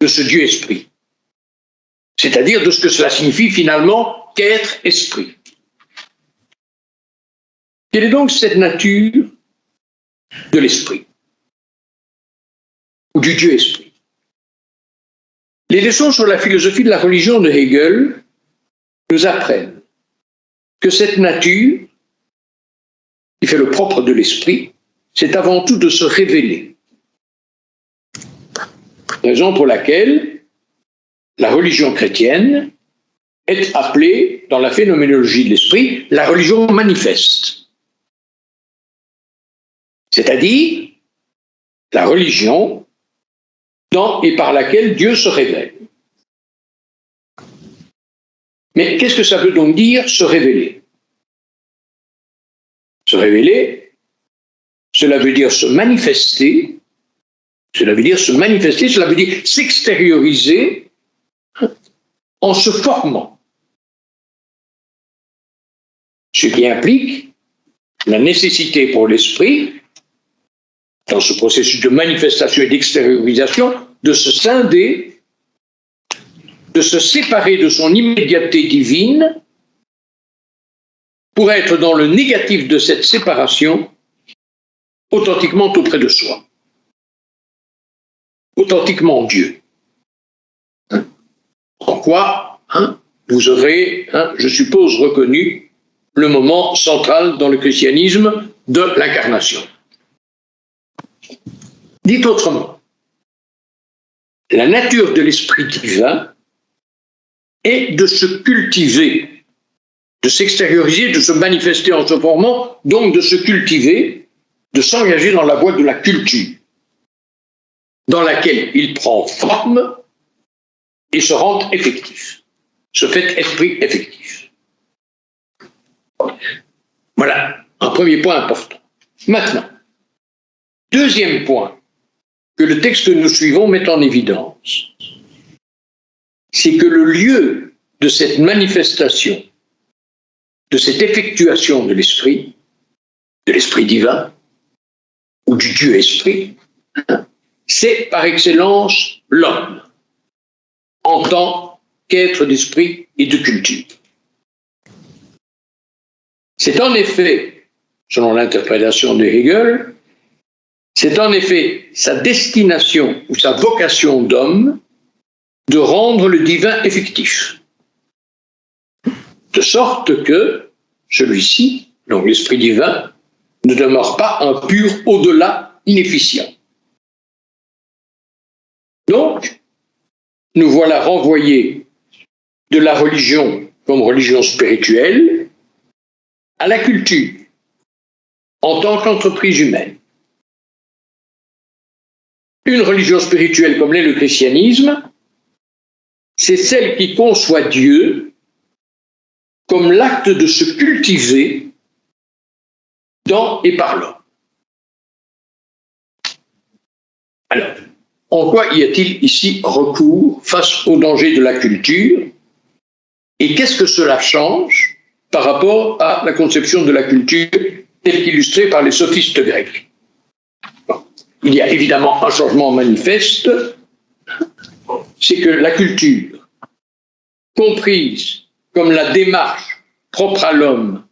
de ce Dieu esprit, c'est-à-dire de ce que cela signifie finalement qu'être esprit. Quelle est donc cette nature de l'esprit ou du Dieu esprit? Les leçons sur la philosophie de la religion de Hegel nous apprennent que cette nature, qui fait le propre de l'esprit, c'est avant tout de se révéler. Raison pour laquelle la religion chrétienne est appelée, dans la phénoménologie de l'esprit, la religion manifeste. C'est-à-dire la religion dans et par laquelle Dieu se révèle. Mais qu'est-ce que ça veut donc dire, se révéler? se révéler, cela veut dire se manifester, cela veut dire s'extérioriser en se formant. Ce qui implique la nécessité pour l'esprit, dans ce processus de manifestation et d'extériorisation, de se scinder, de se séparer de son immédiateté divine pour être dans le négatif de cette séparation, authentiquement auprès de soi, authentiquement Dieu. En quoi vous aurez, je suppose, reconnu le moment central dans le christianisme de l'incarnation. Dit autrement, la nature de l'esprit divin est de se cultiver, de s'extérioriser, de se manifester en se formant, donc de se cultiver, de s'engager dans la voie de la culture, dans laquelle il prend forme et se rend effectif, se fait esprit effectif. Voilà, un premier point important. Maintenant, deuxième point que le texte que nous suivons met en évidence, c'est que le lieu de cette manifestation, de cette effectuation de l'esprit divin, ou du Dieu-esprit, c'est par excellence l'homme, en tant qu'être d'esprit et de culture. C'est en effet, selon l'interprétation de Hegel, c'est en effet sa destination ou sa vocation d'homme de rendre le divin effectif, de sorte que celui-ci, donc l'esprit divin, ne demeure pas un pur au-delà inefficient. Donc, nous voilà renvoyés de la religion comme religion spirituelle à la culture en tant qu'entreprise humaine. Une religion spirituelle comme l'est le christianisme, c'est celle qui conçoit Dieu comme l'acte de se cultiver dans et par l'homme. Alors, en quoi y a-t-il ici recours face au danger de la culture? Et qu'est-ce que cela change par rapport à la conception de la culture telle qu'illustrée par les sophistes grecs? Bon. Il y a évidemment un changement manifeste, c'est que la culture, comprise comme la démarche propre à l'homme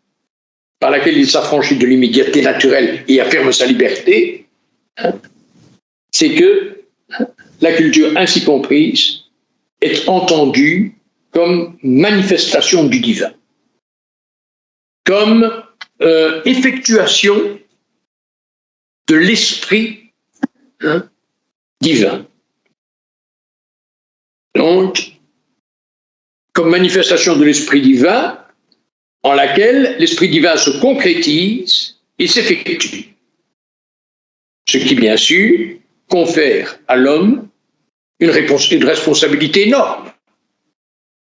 par laquelle il s'affranchit de l'immédiateté naturelle et affirme sa liberté, c'est que la culture ainsi comprise est entendue comme manifestation du divin, comme effectuation de l'esprit divin. Donc, comme manifestation de l'esprit divin, en laquelle l'esprit divin se concrétise et s'effectue. Ce qui, bien sûr, confère à l'homme une responsabilité énorme,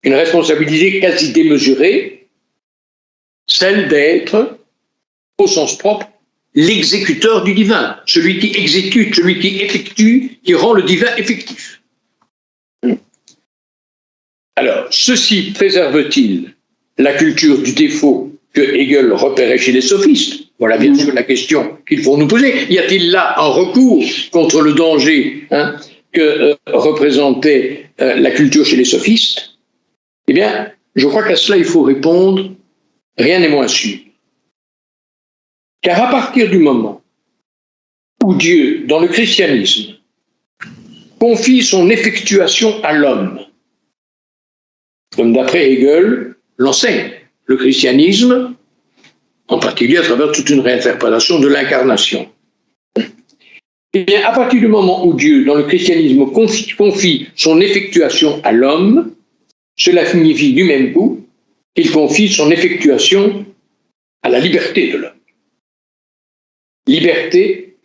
une responsabilité quasi démesurée, celle d'être, au sens propre, l'exécuteur du divin, celui qui exécute, celui qui effectue, qui rend le divin effectif. Alors, ceci préserve-t-il la culture du défaut que Hegel repérait chez les sophistes? Voilà bien sûr la question qu'il faut nous poser. Y a-t-il là un recours contre le danger que représentait la culture chez les sophistes? Eh bien, je crois qu'à cela il faut répondre, rien n'est moins sûr. Car à partir du moment où Dieu, dans le christianisme, confie son effectuation à l'homme, comme d'après Hegel l'enseigne le christianisme, en particulier à travers toute une réinterprétation de l'incarnation. Et bien, à partir du moment où Dieu, dans le christianisme, confie son effectuation à l'homme, cela signifie du même coup qu'il confie son effectuation à la liberté de l'homme. Liberté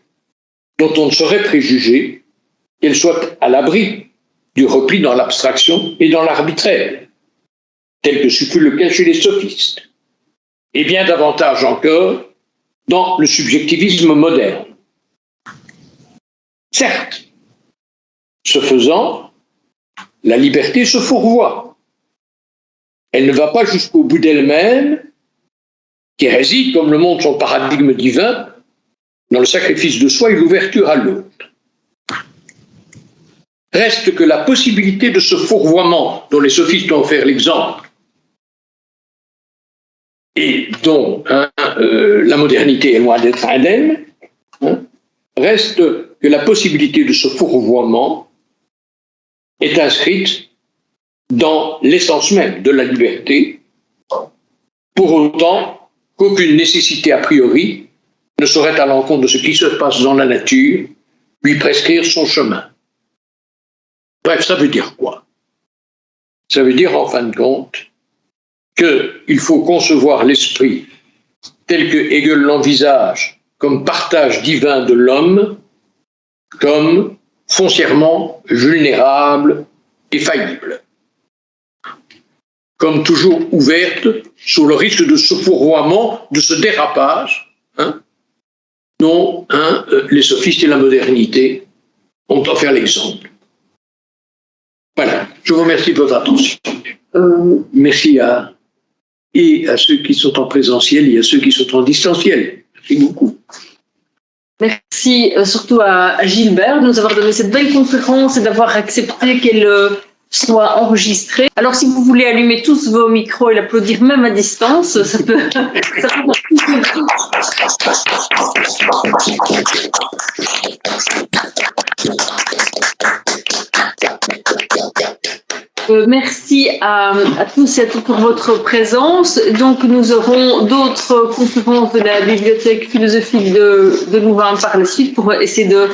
dont on ne saurait préjuger qu'elle soit à l'abri du repli dans l'abstraction et dans l'arbitraire, tel que ce fut le cas chez les sophistes, et bien davantage encore dans le subjectivisme moderne. Certes, ce faisant, la liberté se fourvoie. Elle ne va pas jusqu'au bout d'elle-même, qui réside, comme le montre son paradigme divin, dans le sacrifice de soi et l'ouverture à l'autre. Reste que la possibilité de ce fourvoiement, dont les sophistes ont offert l'exemple, et dont la modernité est loin d'être indemne, reste que la possibilité de ce fourvoiement est inscrite dans l'essence même de la liberté, pour autant qu'aucune nécessité a priori ne saurait, à l'encontre de ce qui se passe dans la nature, lui prescrire son chemin. Bref, ça veut dire quoi? Ça veut dire, en fin de compte, qu'il faut concevoir l'esprit tel que Hegel l'envisage comme partage divin de l'homme, comme foncièrement vulnérable et faillible, comme toujours ouverte sous le risque de ce fourvoiement, de ce dérapage, dont les sophistes et la modernité ont offert l'exemple. Voilà, je vous remercie de votre attention. Merci à ceux qui sont en présentiel et à ceux qui sont en distanciel. Merci beaucoup. Merci surtout à Gilbert de nous avoir donné cette belle conférence et d'avoir accepté qu'elle soit enregistrée. Alors, si vous voulez allumer tous vos micros et l'applaudir même à distance, ça peut merci à tous et à toutes pour votre présence. Donc, nous aurons d'autres conférences de la bibliothèque philosophique de Louvain par la suite pour essayer de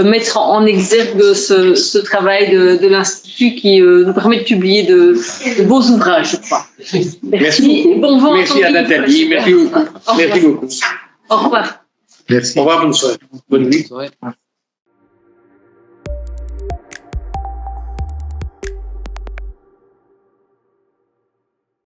mettre en exergue ce travail de l'Institut qui nous permet de publier de beaux ouvrages, je crois. Merci. Bon vent. Merci à Nathalie. Merci beaucoup. Merci beaucoup. Au revoir. Merci. Au revoir, bonne soirée. Bonne nuit.